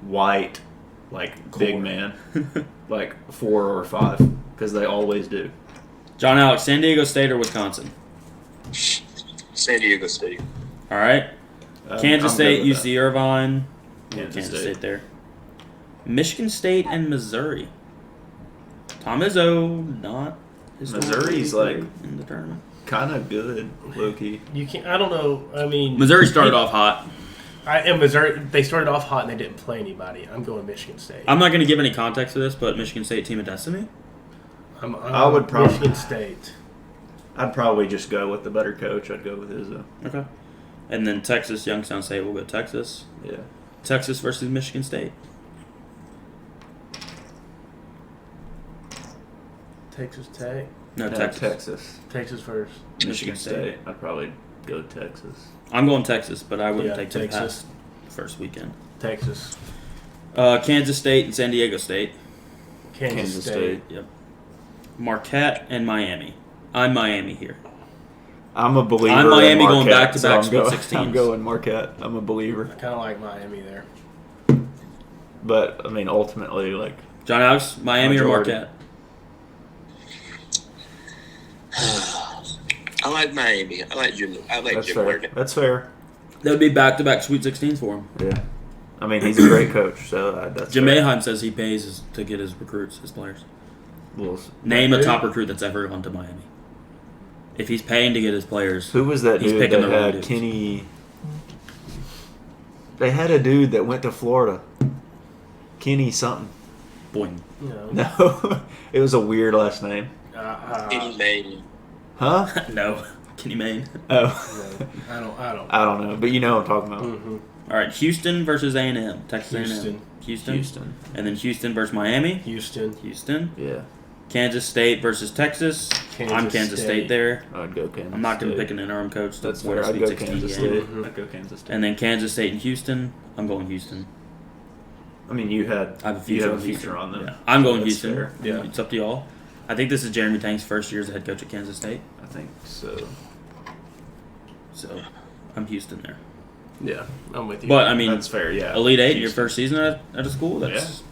white big Core. man, 4 or 5, because they always do. John Alex, San Diego State or Wisconsin? San Diego State. All right. Kansas I'm State, good with UC Irvine. that. Kansas State there. Michigan State and Missouri. Tom Izzo not. Missouri's, historically good in the tournament. Kind of good, low key. You can't. I don't know. I mean, Missouri started off hot. In Missouri, they started off hot and they didn't play anybody. I'm going Michigan State. I'm not going to give any context to this, but Michigan State team of destiny. I'm I would probably- Michigan State. I'd probably just go with the better coach. I'd go with Izzo. Okay. And then Texas, Youngstown State will go Texas. Yeah. Texas versus Michigan State. Texas Tech. No, No, Texas. Texas. Texas first. Michigan State. I'd probably go Texas. I'm going Texas, but I wouldn't Yeah, take them Texas. past first weekend. Texas. Kansas State and San Diego State. Kansas State. Yep. Marquette and Miami. I'm Miami here. I'm a believer. I'm Miami in going Marquette, back-to-back so Sweet I'm 16s. I'm going Marquette. I'm a believer. I kind of like Miami there. But ultimately, John Alex, Miami Majority. or Marquette? I like Miami. I like Jim. I like that's Jim fair. Larinaga. That's fair. That would be back-to-back Sweet 16s for him. Yeah. He's a great coach, so that's Jim fair. Maheim says he pays to get his recruits, his players. Well, Name a who- top recruit that's ever gone to Miami. If he's paying to get his players, Who was that He's dude picking that the wrong had dudes. Kenny? They had a dude that went to Florida. Kenny something. boing. No. No, it was a weird last name. Any Maine. Huh? No. Kenny Mayne. Oh, I don't. I don't know, but you know what I'm talking about. Mm-hmm. All right, Houston versus A&M. Texas Houston. A&M. Houston. Houston. And then Houston versus Miami. Houston. Houston. Yeah, Kansas State versus Texas. I'm Kansas State there. I'd go Kansas. I'm not going to State. pick an interim coach. That's win fair. a I'd Sweet go 16 Kansas game. State. Mhm. I'd go Kansas State. And then Kansas State and Houston. I'm going Houston. you had I have a you future have a with future Houston. on them. Yeah. I'm going That's Houston. fair. Yeah. It's up to y'all. I think this is Jeremy Tank's first year as a head coach at Kansas State. I think so. So I'm Houston there. Yeah, I'm with you. But, I mean, That's fair. Yeah. Elite Eight in your Houston. first season at a school? That's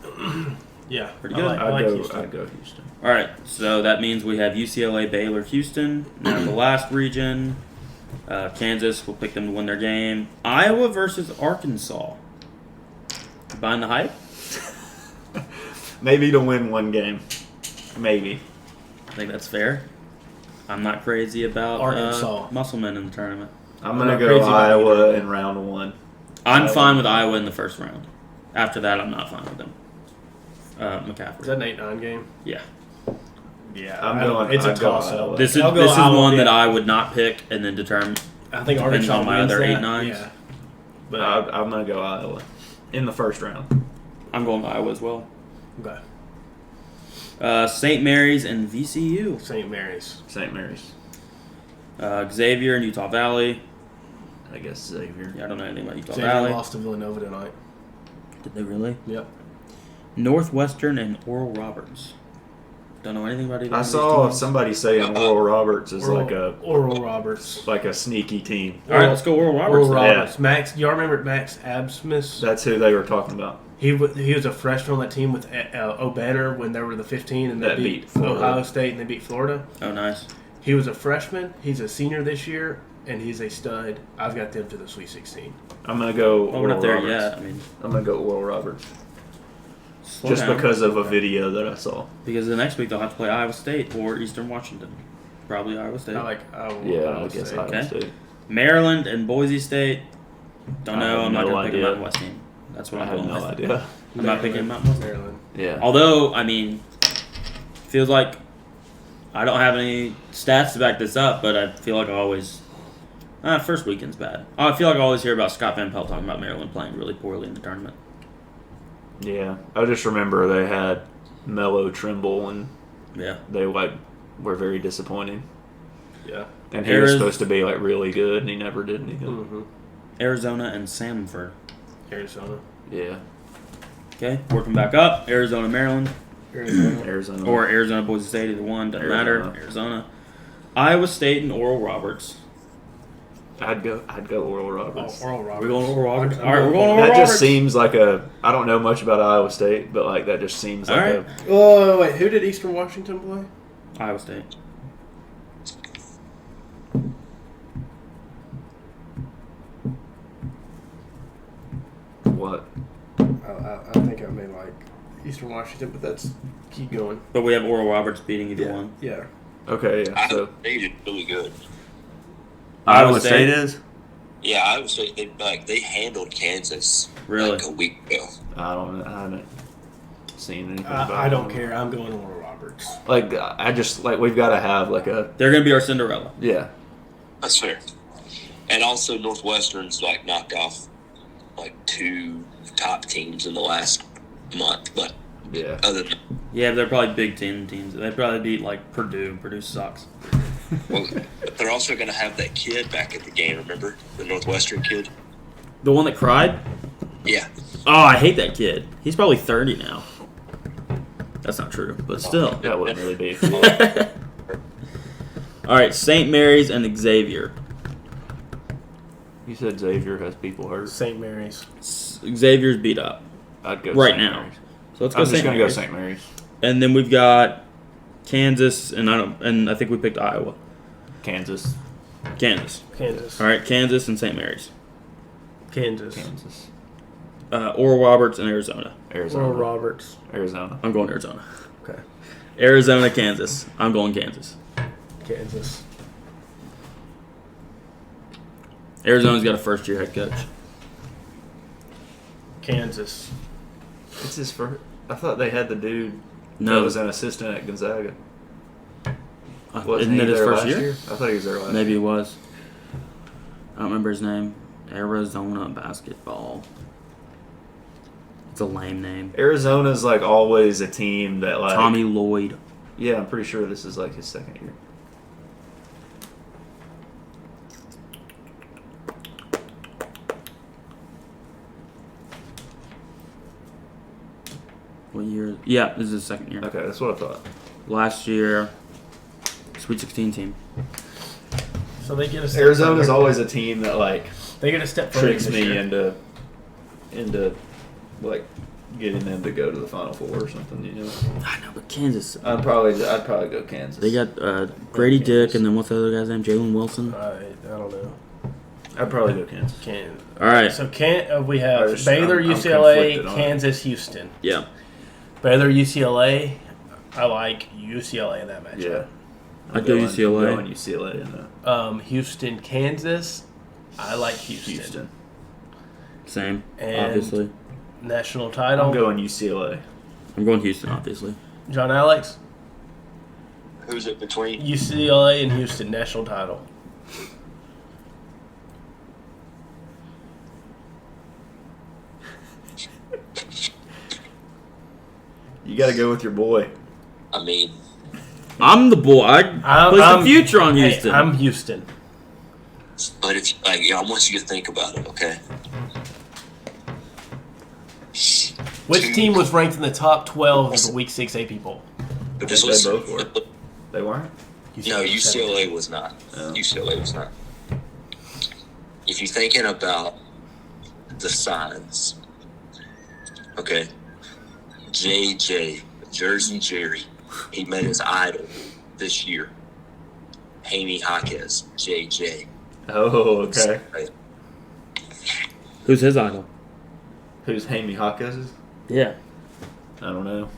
yeah, pretty I good. like- I I'd like go. Houston. I'd go Houston. All right, so that means we have UCLA, Baylor, Houston. Now the last region, Kansas. We'll pick them to win their game. Iowa versus Arkansas. You buying the hype? Maybe to win one game. Maybe. I think that's fair. I'm not crazy about Arkansas. Musclemen in the tournament. I'm not gonna crazy go about Iowa either. in round 1. I'm Iowa. fine with Iowa in the first round. After that, I'm not fine with them. Is McCaffrey. that an 8-9 game? Yeah. Yeah, I'm I don't- going- It's a I'd go toss Iowa. up. This is I'll go this is Iowa, one that yeah. I would not pick and then determine. I think depends Arkansas on my wins other that. 8-9s. Yeah, but I'm gonna go Iowa in the first round. I'm going Iowa as well. okay. St. Mary's and VCU. St. Mary's. St. Mary's. Xavier and Utah Valley. I guess Xavier. Yeah, I don't know anything about Utah Xavier Valley. lost to Villanova tonight. Did they really? Yep. Northwestern and Oral Roberts. Don't know anything about either. I one of these saw teams. somebody saying Oral Roberts is Oral Roberts. like a sneaky team. All right, let's go Oral Roberts. Oral then. Roberts. Max, y'all remember Max Absmith? That's who they were talking about. He was a freshman on that team with O'Banner when they were the 15 and they That beat beat Florida. Ohio State and they beat Florida. Oh, nice. He was a freshman. He's a senior this year. and he's a stud. I've got them to the Sweet 16. I'm gonna go. Well, we're not Oral there Roberts. yet. I mean, I'm gonna go Oral Roberts. slow Just down. because of a video that I saw. Because the next week they'll have to play Iowa State or Eastern Washington. Probably Iowa State. I Yeah, I guess State. Iowa Okay. State. Maryland and Boise State. Don't I know. have I'm not no going to pick a idea. Mountain West team. That's what I I'm have going no with. idea. I'm not picking Mountain West. Maryland. Yeah. Although, I mean, feels like I don't have any stats to back this up, but I feel like I always. First weekend's bad. I feel like I always hear about Scott Van Pelt talking about Maryland playing really poorly in the tournament. Yeah. I just remember they had Mello, Trimble, and Yeah. they were very disappointing. Yeah. And he was Ariz- supposed to be like really good, and he never did anything. Mm-hmm. Arizona and Samford. Arizona. Yeah. Okay, working back up. Arizona, Maryland. Arizona. Or Arizona, Boise State, either one. Doesn't matter. Arizona. Arizona. Iowa State and Oral Roberts. I'd go Oral Roberts. Oral Roberts. We're going Oral Roberts. I'm All right, going we're going Oral That Roberts. just seems like I don't know much about Iowa State, but like that just seems All like right. Oh, wait. Who did Eastern Washington play? Iowa State. what? I think I may like Eastern Washington, but that's keep going. But we have Oral Roberts beating either one. Yeah. Okay, yeah. So They did really good. Iowa State is. Yeah, I would say they handled Kansas Really? like a week ago. I haven't seen anything about. I don't them. care. I'm going Oral Roberts. Like I just like we've got to have like a They're going to be our Cinderella. yeah. That's fair. And also Northwestern's like knocked off like 2 top teams in the last month, but Yeah. other than Yeah, but they're probably Big Ten teams. They'd probably beat like Purdue. Purdue sucks. well, but they're also going to have that kid back at the game. Remember the Northwestern kid? The one that cried? Yeah, Oh, I hate that kid. He's probably 30 now. That's not true, but still. That wouldn't really be. All right, St. Mary's and Xavier. You said Xavier has people hurt. St. Mary's. Xavier's beat up I'd go right St. now. Mary's. So let's go I'm just St. gonna go Mary's. St. Mary's. And then we've got Kansas and I think we picked Iowa. Kansas. Kansas. Kansas. All right, Kansas and St. Mary's. Kansas. Kansas. Oral Roberts and Arizona. Arizona. Oral Roberts. Arizona. I'm going Arizona. Okay. Arizona, Kansas. I'm going Kansas. Kansas. Arizona's got a first-year head coach. Kansas. It's his first. I thought they had the dude that No, was an assistant at Gonzaga. isn't Wasn't it he his there first last year? I thought he was there last Maybe year. it was. I don't remember his name. Arizona basketball. It's a lame name. Arizona's like always a team that like Tommy Lloyd. Yeah, I'm pretty sure this is like his second year. What year? Yeah, this is his second year. Okay, that's what I thought. Last year, Sweet 16 team. So they get a step Arizona's further. always a team that like They get a step further tricks this me year. into like getting them to go to the Final Four or something. You know, I know, but Kansas. I'd probably go Kansas. They got Grady Dick, and then what's the other guy's name? Jalen Wilson. I don't know. I'd probably go Kansas. All right. So we I have just- Baylor, I'm UCLA, conflicted on it. Kansas, Houston. Yeah. Baylor, UCLA. I like UCLA in that matchup. Yeah, I'd go UCLA. I'm going UCLA in that. Houston, Kansas. I like Houston. Houston. Same. And Obviously. National title. I'm going UCLA. I'm going Houston, obviously. John Alex. who's it between? UCLA and Houston, national title. You got to go with your boy. I mean, I'm the boy. I place the future on Hey, Houston. I'm Houston. but if like, I want you to think about it, okay? Which Two- team was ranked in the top 12 of the Week 6 AP poll? But just They listen. both were. They weren't. No, UCLA was not. Oh. UCLA was not. If you're thinking about the signs, okay, JJ, Jersey Jerry, he met his idol this year. Haney Jaquez, JJ. Oh, okay. Who's his idol? Who's Jamie Hawkins? Yeah. I don't know.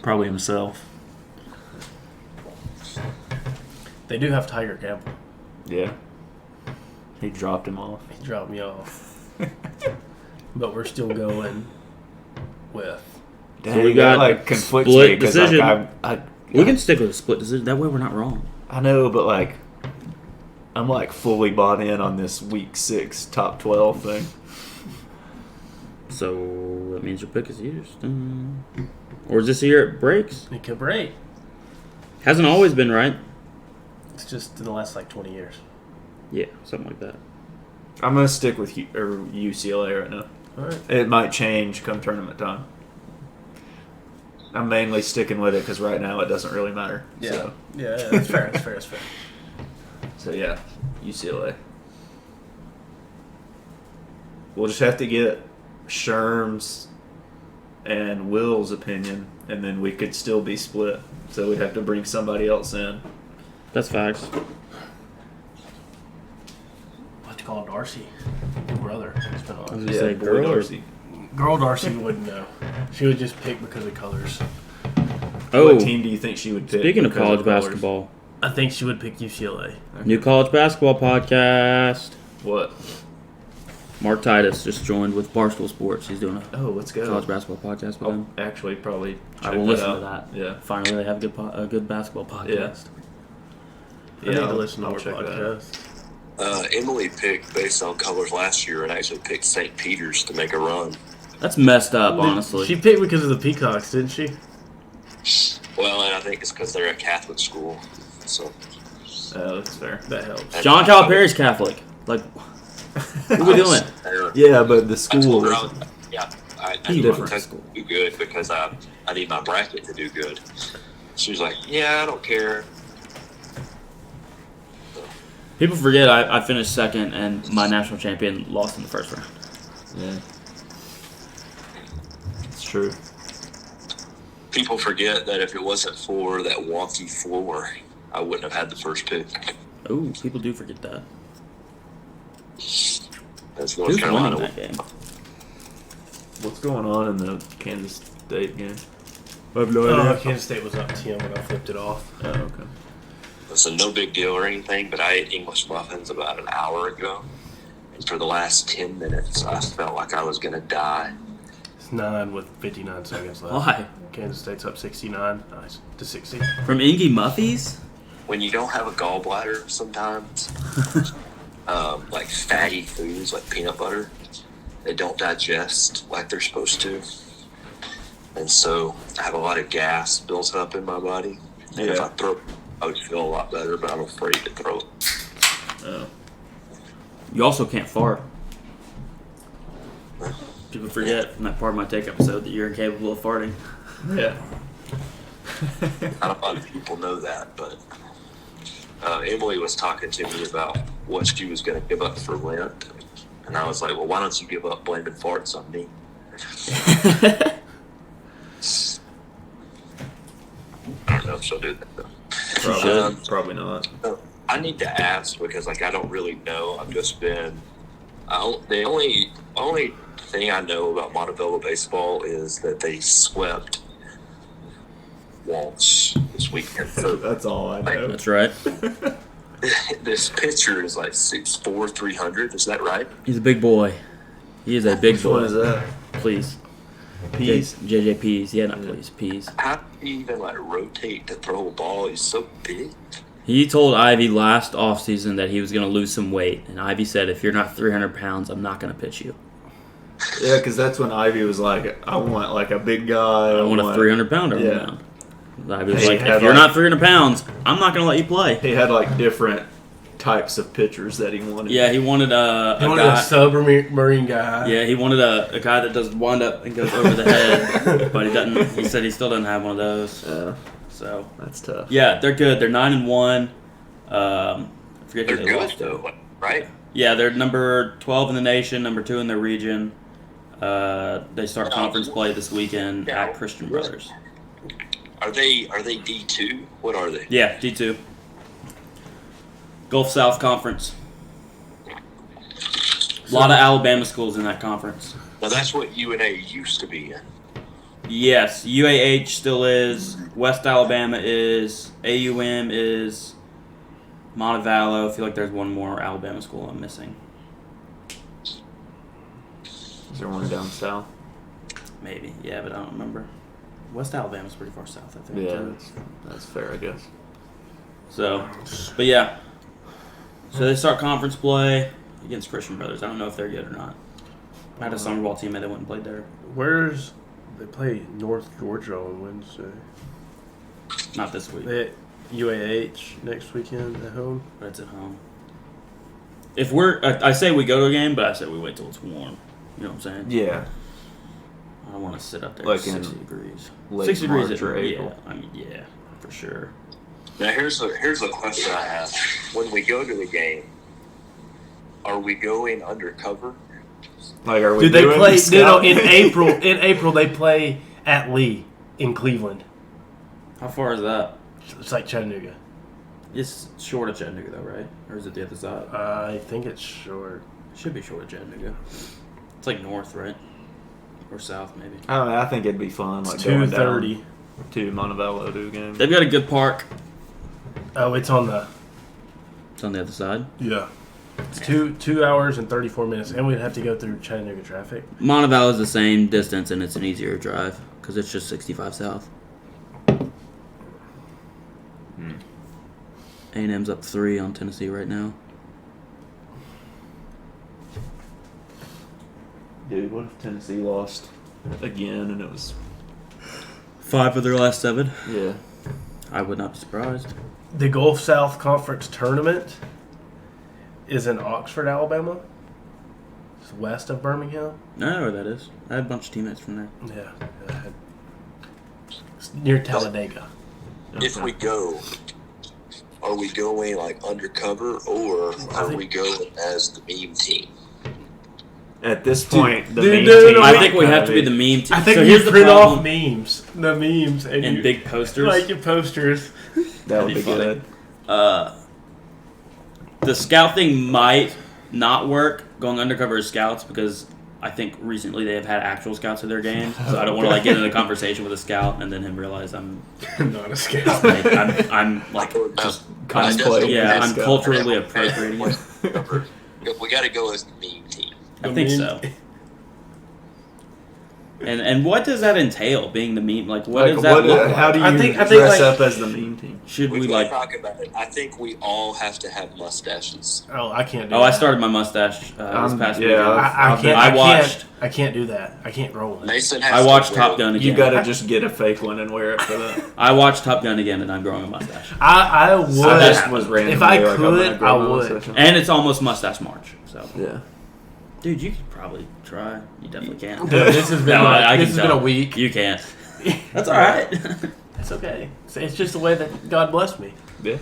Probably himself. They do have Tiger Campbell. Yeah. He dropped him off. He dropped me off. But we're still going with. Dang, So we that, got like conflicts split me because decision. like, We can stick with a split decision. That way we're not wrong. I know, but like I'm like fully bought in on this week 6 top 12 thing. So that means your pick is Houston. Or is this year it breaks? It could break. Hasn't always been right. It's just in the last like 20 years. Yeah, something like that. I'm gonna stick with UCLA right now. All right. It might change come tournament time. I'm mainly sticking with it because right now it doesn't really matter. Yeah. So, Yeah, that's fair. That's fair. That's fair. so yeah, UCLA. We'll just have to get Sherm's and Will's opinion, and then we could still be split. So we'd have to bring somebody else in. That's facts. We'll have to call Darcy. Your brother. It's been I was on. gonna say girl or- Darcy. Girl Darcy wouldn't know. She would just pick because of colors. Oh, What team do you think she would pick? speaking of because college colors? basketball, I think she would pick UCLA. new college basketball podcast. What? Mark Titus just joined with Barstool Sports. He's doing a Oh, let's go. college basketball podcast with I'll him. actually probably I check will listen out. to that. Yeah. Finally, they have a good basketball podcast. I need to I'll- listen to I'll our check that out. podcast. Emily picked based on colors last year and actually picked St. Peter's to make a run. That's messed up, honestly. She picked because of the Peacocks, didn't she? Well, and I think it's because they're a Catholic school. So Oh, that's fair. That helps. John Calipari's Catholic. Like, what are we doing? Yeah, but the I school. told her, I He's need different to school. do good because I need my bracket to do good. She was like, yeah, I don't care. People forget I finished second and my national champion lost in the first round. Yeah. It's true. People forget that if it wasn't for that wonky floor, I wouldn't have had the first pick. Oh, people do forget that. That's North Who's Carolina. winning that game? What's going on in the Kansas State game? I have no Oh, Kansas State was up 10 when I flipped it off. Oh, okay. It's a no big deal or anything, but I ate English muffins about an hour ago. And for the last 10 minutes, I felt like I was going to die. It's 9 with 59 seconds left. Why? Kansas State's up 69. Nice. To 60. From Ingy Muffies? When you don't have a gallbladder sometimes, like fatty foods like peanut butter, they don't digest like they're supposed to. And so I have a lot of gas built up in my body. And if I throw, I would feel a lot better, but I'm afraid to throw it. Oh. You also can't fart. People forget from that Part of My Take episode that you're incapable of farting. Yeah. Not a lot of people know that, but Emily was talking to me about what she was going to give up for Lent. And I was like, well, why don't you give up blaming farts on me? I don't know if she'll do that, though. Probably not. I need to ask because, like, I don't really know. I've just been... the only thing I know about Montebello baseball is that they swept Walsh this weekend. So That's all I know. That's right. this pitcher is like 6'4", 300. Is that right? He's a big boy. He is a big Which boy. one is that? Please. Peas? JJ Peas. Yeah, not please. Peas. How do you even like rotate to throw a ball? He's so big. He told Ivy last offseason that he was going to lose some weight. And Ivy said, if you're not 300 pounds, I'm not going to pitch you. Yeah, because that's when Ivy was like, I want like a big guy. I want a 300 pounder on the Yeah. mound. Ivy was He like, had if you're like- not 300 pounds, I'm not going to let you play. He had like different types of pitchers that he wanted. Yeah, he wanted a He wanted guy. a submarine guy. Yeah, he wanted a guy that does wind up and goes over the head, but he doesn't. He said he still doesn't have one of those. So That's tough. yeah, they're good. They're 9-1. I forget who They're they good lost to. though, right? Yeah, they're number 12 in the nation, number 2 in their region. They start conference play this weekend at Christian Brothers. Are they D2? What are they? Yeah, D2. Gulf South Conference. A lot of Alabama schools in that conference. Now that's what UNA used to be in. Yes, UAH still is. West Alabama is. AUM is. Montevallo. I feel like there's one more Alabama school I'm missing. Is there one down south? Maybe. Yeah, but I don't remember. West Alabama's pretty far south, I think. Yeah, too. that's fair, I guess. So, but yeah. So they start conference play against Christian Brothers. I don't know if they're good or not. I had a summer ball teammate that went and played there. Where's they play North Georgia on Wednesday? Not this week, They at UAH next weekend at home. but it's at home. If I say we go to a game, but I say we wait till it's warm. You know what I'm saying? Yeah. I don't want to sit up there Like at 60 degrees. late 60 degrees March or April. Yeah, I mean, yeah, for sure. Now here's the question I have: when we go to the game, are we going undercover? Like, are we Dude, they doing play. No, scouting? in April. In April, they play at Lee in Cleveland. How far is that? It's like Chattanooga. It's short of Chattanooga, though, right? Or is it the other side? I think it's short. It should be short of Chattanooga. It's like north, right? Or south, maybe. I don't know. I think it'd be fun. Like It's going 2:30. down to Montevallo to a game. They've got a good park. Oh, it's on the It's on the other side. yeah. It's 2 hours and 34 minutes, and we'd have to go through Chattanooga traffic. Montevallo is the same distance, and it's an easier drive because it's just 65 south. A&M's up 3 on Tennessee right now. Dude, what if Tennessee lost again and it was 5 of their last 7. yeah? I would not be surprised. The Gulf South Conference tournament is in Oxford, Alabama. It's west of Birmingham. I know where that is. I had a bunch of teammates from there. Yeah. It's near Talladega. If we go, are we going like undercover, or are we going as the meme team? At this point, the dude, main no, team. no, I wait. think we have to be the meme team. I think so you here's the print problem. off memes, the memes, and And you, big posters. like your posters. That would That'd be be good. The scout thing might not work going undercover as scouts because I think recently they have had actual scouts at their games. So I don't want to like get in a conversation with a scout and then him realize I'm Not a scout. like, I'm like just Cosplay. yeah, I'm Scout. culturally appropriating it. We got to go as the meme team. I think so. And what does that entail? Being the meme, like what does that look like? How do you I think dress like- up as the meme team? Should we We've like? talk about it. I think we all have to have mustaches. Oh, I can't do Oh, that. I started my mustache this past yeah, weekend. I can't. I I watched- Can't, I can't do that. I can't roll with it. Mason has I to watched wear Top Gun again. You gotta just get a fake one and wear it for that. I watched Top Gun again, and I'm growing a mustache. I would. I just was randomly if I like, I'm gonna could, grow I my would. mustache. And it's almost mustache March. So, Yeah. dude, you could probably try. You definitely can. Dude, this has been No, I this can has been a tell. week. You can't. That's all right. It's okay. It's just the way that God blessed me. Yeah.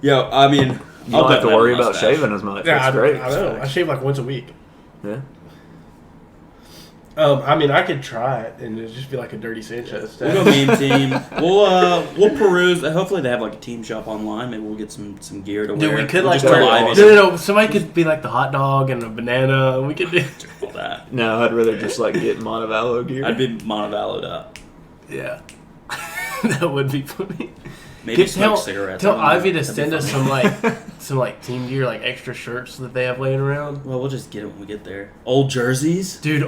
Yo, I mean, You don't have to worry about shaving as much. Yeah, That's great. I know. I shave like once a week. Yeah. I mean, I could try it and it'd just be like a dirty Sanchez. We'll go meme team. We'll peruse. Hopefully, they have like a team shop online. Maybe we'll get some gear to wear. Dude, we could We'll like just wear- live no. Somebody could be like the hot dog and a banana. We could do. all that. No, I'd rather just like get Montevallo gear. I'd be Montevallo'd up. Yeah, that would be funny. Maybe smoke cigarettes. Tell I don't know. Ivy to That'd be send us funny. some like team gear, like extra shirts that they have laying around. Well, we'll just get it when we get there. Old jerseys. Dude,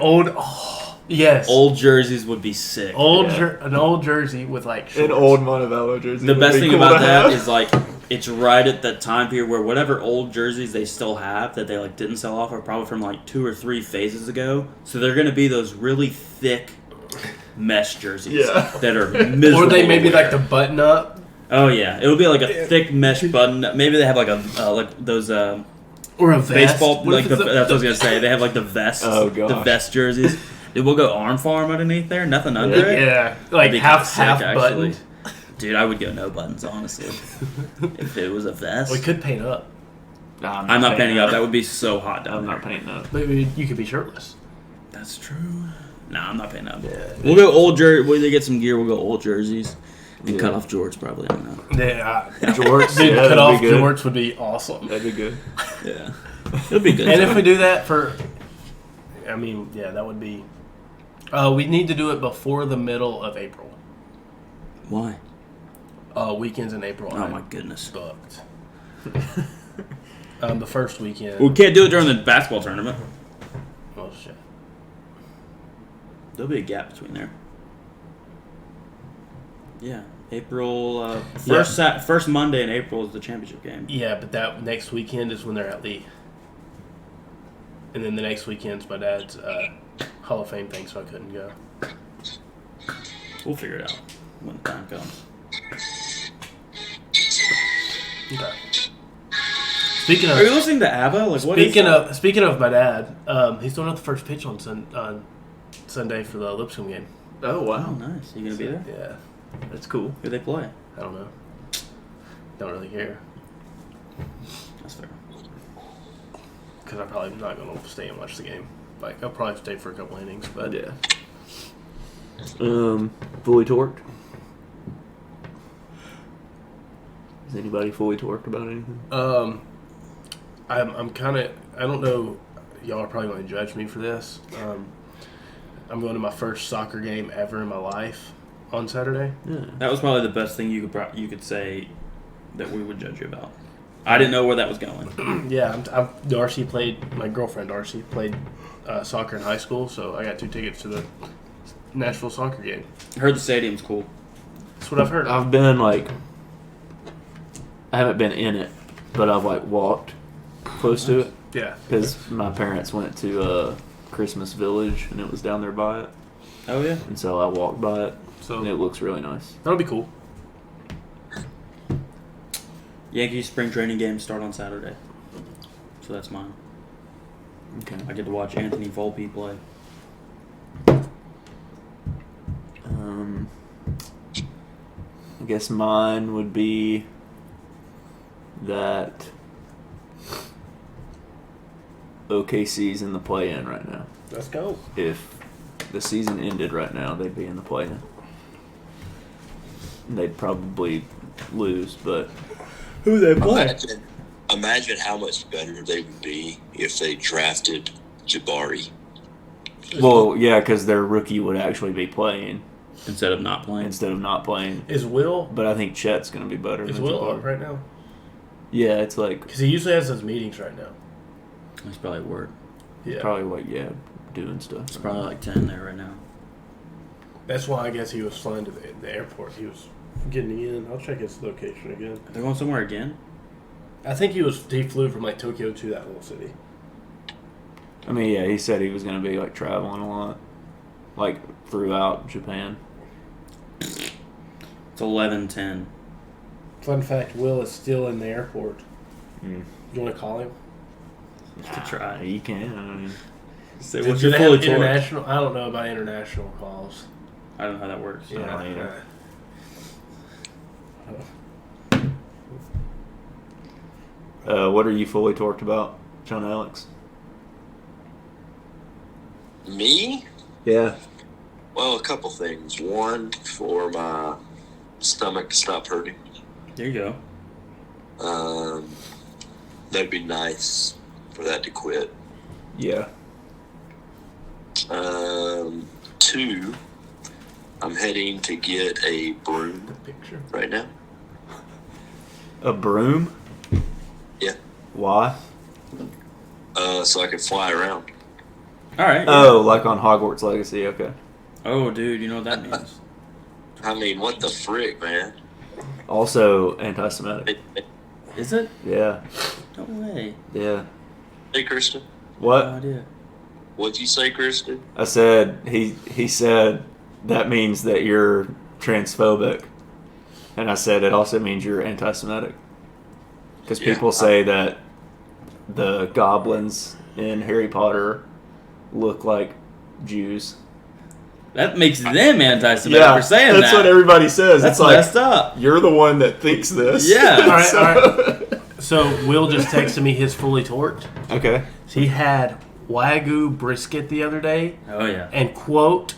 yes, Old jerseys would be sick. an old jersey with like An shorts. old Montevallo jersey. The would best be thing cool about to that have. is like it's right at that time period where whatever old jerseys they still have that they like didn't sell off are probably from like 2 or 3 phases ago. So they're gonna be those really thick mesh jerseys Yeah. that are miserable. Or they maybe to wear. like the button up. Oh yeah, it would be like a thick mesh button. Maybe they have like a like those Or a vest. baseball What like if the, it's that's what I was gonna say. They have like the vests, Oh, the gosh. vest jerseys. Dude, we'll go arm farm underneath there. Nothing under it. Yeah, like That'd be half kinda sick, buttoned. Dude, I would go no buttons honestly if it was a vest. We could paint up. Nah, I'm not painting up. That would be so hot down I'm there. not painting up. But you could be shirtless. That's true. Nah, I'm not painting up. Yeah. We'll go old jersey. We'll either get some gear. We'll go old jerseys. And cut off George probably. I don't know. Yeah, Jorts, dude, yeah, cut that'd off be good. jorts would be awesome. That'd be good. Yeah, it'll be good. And if we do that for, I mean, yeah, that would be. We need to do it before the middle of April. Why? Weekends in April. Oh I'm my goodness. booked. The first weekend. We can't do it during the basketball tournament. Oh shit. There'll be a gap between there. Yeah, April first Monday in April is the championship game. Yeah, but that next weekend is when they're at Lee. And then the next weekend's my dad's Hall of Fame thing, so I couldn't go. We'll figure it out when the time comes. Okay. Speaking Are you of listening to ABBA? Like, what is speaking of my dad, he's throwing out the first pitch on Sunday for the Lipscomb game. Oh, Oh, wow. nice. You gonna be there? Yeah, That's cool. Who they play? I don't know. Don't really care That's fair. because I'm probably not going to stay and watch the game. Like I'll probably stay for a couple innings, but Yeah. Fully torqued? Is anybody fully torqued about anything? I'm kind of, I don't know, y'all are probably going to judge me for this. I'm going to my first soccer game ever in my life on Saturday. Yeah. That was probably the best thing you could say that we would judge you about. I didn't know where that was going. Yeah, Darcy played, my girlfriend Darcy played soccer in high school, so I got 2 tickets to the Nashville soccer game. I heard the stadium's cool. That's what I've heard. I've been like, I haven't been in it, but I've like walked close to it Yeah. because my parents went to Christmas Village and it was down there by it, Oh yeah. and so I walked by it So and it looks really nice. that'll be cool. Yankees spring training games start on Saturday, so that's mine. Okay. I get to watch Anthony Volpe play. I guess mine would be that OKC's in the play-in right now. Let's go. If the season ended right now, they'd be in the play-in. They'd probably lose, but Who they Imagine how much better they would be if they drafted Jabari. well, yeah, because their rookie would actually be playing instead of not playing. instead of not playing. Is Will But I think Chet's going to be better. is than Will Jabari. up right now? Yeah, it's like Because he usually has those meetings right now. He's probably at work. Yeah. probably like doing stuff. It's probably like 10 there right now. That's why I guess he was flying to the airport. He was getting in. I'll check his location again. They're going somewhere again. I think he flew from like Tokyo to that little city. I mean, yeah, he said he was going to be like traveling a lot, like throughout Japan. It's 11:10. Fun fact: Will is still in the airport. Mm. You want to call him? Just to try. You can. I mean, Say, Do what's they your have fully torqued? international? I don't know about international calls. I don't know how that works. don't know either. What are you fully torqued about, John Alex? Me? Yeah. Well, a couple things. One, for my stomach to stop hurting. There you go. That'd be nice for that to quit. Yeah. 2, I'm heading to get a broom Picture. right now. A broom? Yeah. Why? So I can fly around. All right. Oh, like on Hogwarts Legacy. Okay. Oh, dude, you know what that means? I mean, what the frick, man? Also anti-Semitic. Is it? Yeah. No way. Yeah. Hey, Kristen. No What? idea. What'd you say, Kristen? I said he said that means that you're transphobic, and I said it also means you're anti-Semitic because Yeah. people say that the goblins in Harry Potter look like Jews. That makes them anti-Semitic for saying that. that's what everybody says. That's it's like messed up. you're the one that thinks this. Yeah. All right, So- all right. So Will just texted me his fully torqued. Okay. So he had Wagyu brisket the other day, Oh yeah. and quote,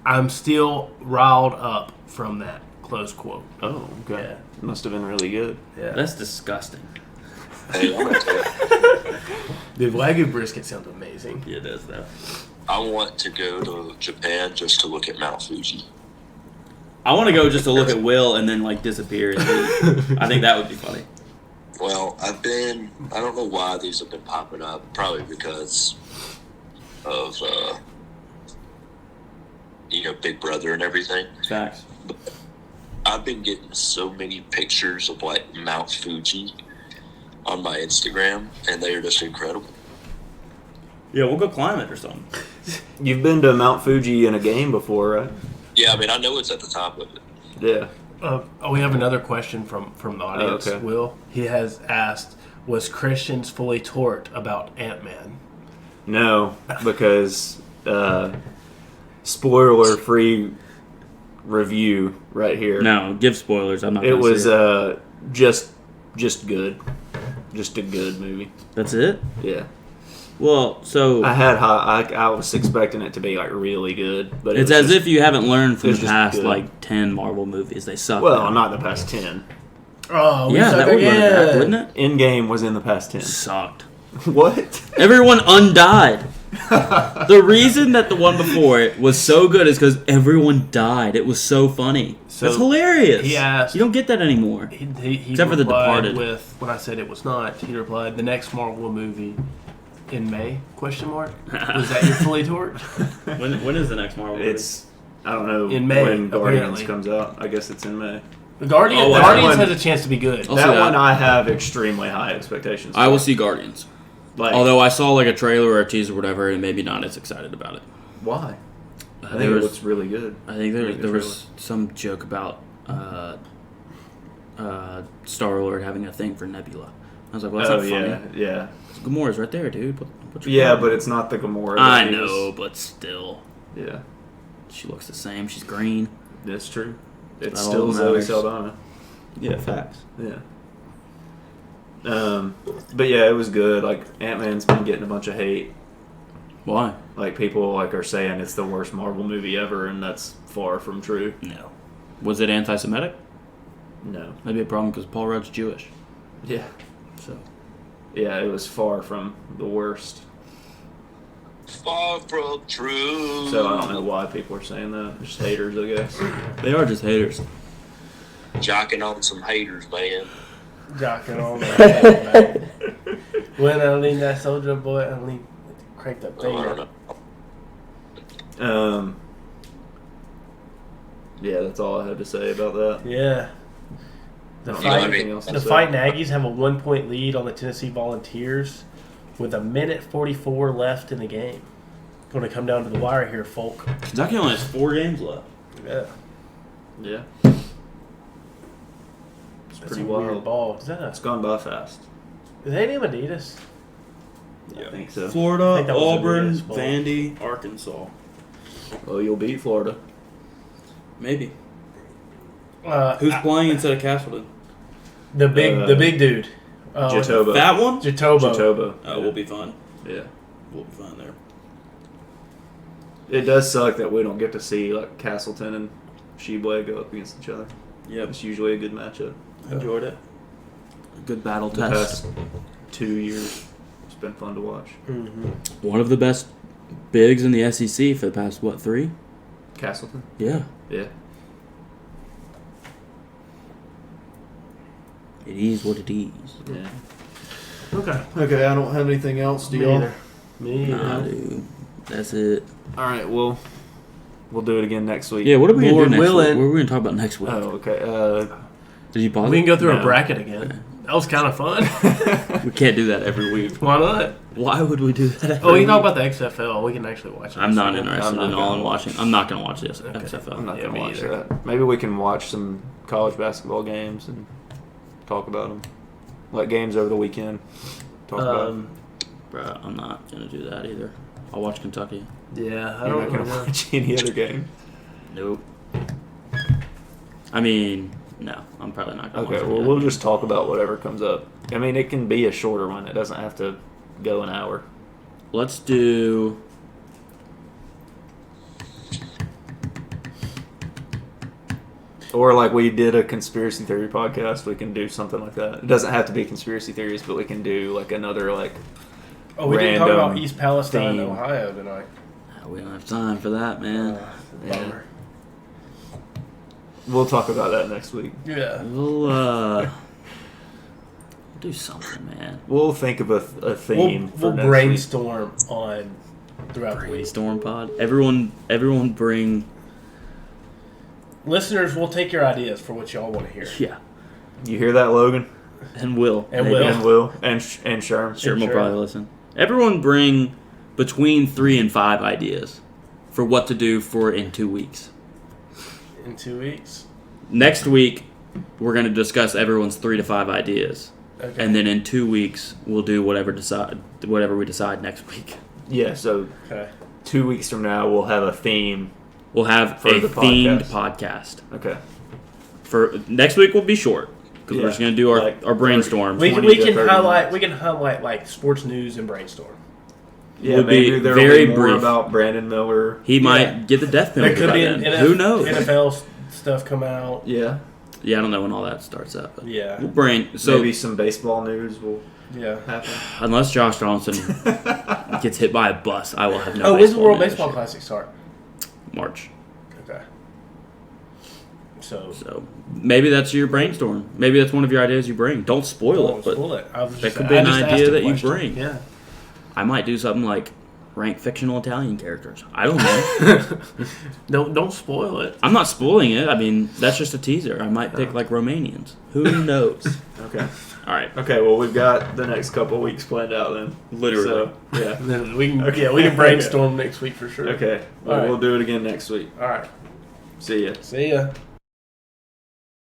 "I'm still riled up from that." Close quote. Oh, okay. Yeah. Must have been really good. Yeah. That's disgusting. Hey, I'm gonna tell you, Dude, Wagyu brisket sounds amazing. Yeah, it does though. I want to go to Japan just to look at Mount Fuji. I want to go just to look at Will and then like disappear. And leave. I think that would be funny. Well, I don't know why these have been popping up. Probably because of, Big Brother and everything. Facts. I've been getting so many pictures of like Mount Fuji on my Instagram, and they are just incredible. Yeah, we'll go climb it or something. You've been to Mount Fuji in a game before, right? Yeah, I mean, I know it's at the top of it. Yeah. We have another question from the audience. Oh, okay. Will, he has asked, was Christians fully tort about Ant-Man? No, because spoiler-free review right here. No, give spoilers. I'm not. It gonna was see it. just good, just a good movie. That's it. Yeah, Well, so I had high. I was expecting it to be like really good, but it's as if you haven't learned from it's the just past good. like 10 Marvel movies. They suck. well, now. not the past 10. Oh, Yeah, that would learn that, wouldn't it? Endgame was in the past 10. Sucked. What? Everyone undied. The reason that the one before it was so good is because everyone died. It was so funny. So That's hilarious. he asked- You don't get that anymore. He Except for The replied Departed. with, when I said it was not, he replied, the next Marvel movie in May, question mark? Was that your fully tort? When is the next Marvel movie? It's I don't know In May, when Guardians apparently. comes out. I guess it's in May. The Guardians, Oh, the that Guardians one- has a chance to be good. I'll that see that. one I have extremely high expectations. I for. will see Guardians. Like, Although I saw like a trailer or a teaser or whatever and maybe not as excited about it. why? I think there it was, looks really good. I think Like the there was some joke about Star-Lord having a thing for Nebula. I was like, well, that's Oh not yeah, funny. yeah, Gamora's right there, dude. What's your yeah. problem? But it's not the Gamora. I that know, is. but still. Yeah, She looks the same. She's green. that's true. It's That still all Zoe matters. Saldana. Yeah, facts. Yeah. But yeah, it was good. Like Ant-Man's been getting a bunch of hate. Why? Like people like are saying it's the worst Marvel movie ever, and that's far from true. No. Was it anti-Semitic? No. Maybe a problem because Paul Rudd's Jewish. Yeah. So Yeah, it was far from the worst. Far from true. So I don't know why people are saying that. Just haters, I guess. they are just haters. Jocking on some haters, man. Jocking on that. When I lean that soldier boy, I lean, crank that I thing don't up. know. Yeah, that's all I had to say about that. Yeah. The I don't You know have what I fight, mean? anything else to the say. Fighting Aggies have a 1-point lead on the Tennessee Volunteers with 1:44 left in the game. Going to come down to the wire here, folk. Kentucky only has 4 games left. Yeah. Yeah. It's That's pretty a weird wild. ball. Is that It's gone by fast. is that name Adidas? I think so. I Florida, think that was a Auburn, Vegas bowl. Vandy, Arkansas. Well, you'll beat Florida. Maybe. Who's playing instead of Castleton? the big dude? Jatoba. That one? Jatoba. Jatoba. Oh, we'll be fine. Yeah. We'll be fine there. It does suck that we don't get to see like Castleton and Sheboygan go up against each other. Yep. It's usually a good matchup. Enjoyed it. A good battle The test. past 2 years, it's been fun to watch. Mm-hmm. One of the best bigs in the SEC for the past, 3? Castleton. Yeah. Yeah. It is what it is. Yeah. Okay. Okay, I don't have anything else. Me either. Me either. Nah, dude. That's it. All right. Well, we'll do it again next week. Yeah, what are we going Lord to do next willing. week? What are we going to talk about next week? Oh, okay. Did you pause We it? can go through No. a bracket again. That was kind of fun. We can't do that every week. Why not? Why would we do that? Oh, every you talk week? about the XFL. We can actually watch it. I'm not this weekend. interested I'm in not all gonna in watch. watching. I'm not going to watch this Okay. XFL. I'm not Yeah, gonna me watch either. that. Maybe we can watch some college basketball games and talk about them. Like games over the weekend. Talk about them. Bruh, I'm not going to do that either. I'll watch Kentucky. Yeah, I You're don't not gonna know. watch any other game. Nope. I mean, no. I'm probably not going to Okay, watch well, it. we'll just talk about whatever comes up. I mean, it can be a shorter one. It doesn't have to go an hour. Let's do... Or like we did a conspiracy theory podcast, we can do something like that. It doesn't have to be conspiracy theories, but we can do like another like. Oh, we didn't talk Random about East Palestine, theme. Ohio tonight. We don't have time for that, man. Bummer. We'll talk about that next week. Yeah. We'll do something, man. We'll think of a theme. We'll for next brainstorm on throughout the week. Brainstorm pod. Everyone bring. Listeners, we'll take your ideas for what y'all want to hear. Yeah. week. You hear that, Logan? And Will. And Maybe. Will. And Will and Sherm. Sherm will Sherm. probably listen. Everyone bring between 3 and 5 ideas for what to do for in 2 weeks. In 2 weeks. Next week, we're going to discuss everyone's 3 to 5 ideas. Okay. And then in 2 weeks, we'll do whatever we decide next week. Yeah. So Okay. 2 weeks from now, we'll have a theme. We'll have For a the themed podcast. Okay. For next week will be short because Yeah, we're just going to do like our brainstorm. We 20 to can 30 highlight minutes. like sports news and brainstorm. Yeah, Will maybe be there'll very be more brief. about Brandon Miller. He might get the death There penalty could by be then. an Who knows? NFL stuff come out. Yeah. Yeah, I don't know when all that starts up. But Yeah. we'll so Maybe some baseball news will Yeah. happen. unless Josh Johnson gets hit by a bus, I will have no. Oh, when's the World news. Baseball Classic start? March. Okay. So So maybe that's your brainstorm. Maybe that's one of your ideas you bring. Don't spoil don't it, but spoil it. I was that just- could be I an just asked idea a that you question. bring. Yeah. I might do something like rank fictional Italian characters. I don't know. Don't spoil it. I'm not spoiling it. I mean, that's just a teaser. I might pick like Romanians. Who knows? Okay. All right. Okay. Well, we've got the next couple weeks planned out then. Literally. So, yeah. Then we can Okay. we can brainstorm next week for sure. Okay. Well, All right. we'll do it again next week. All right. See ya. See ya.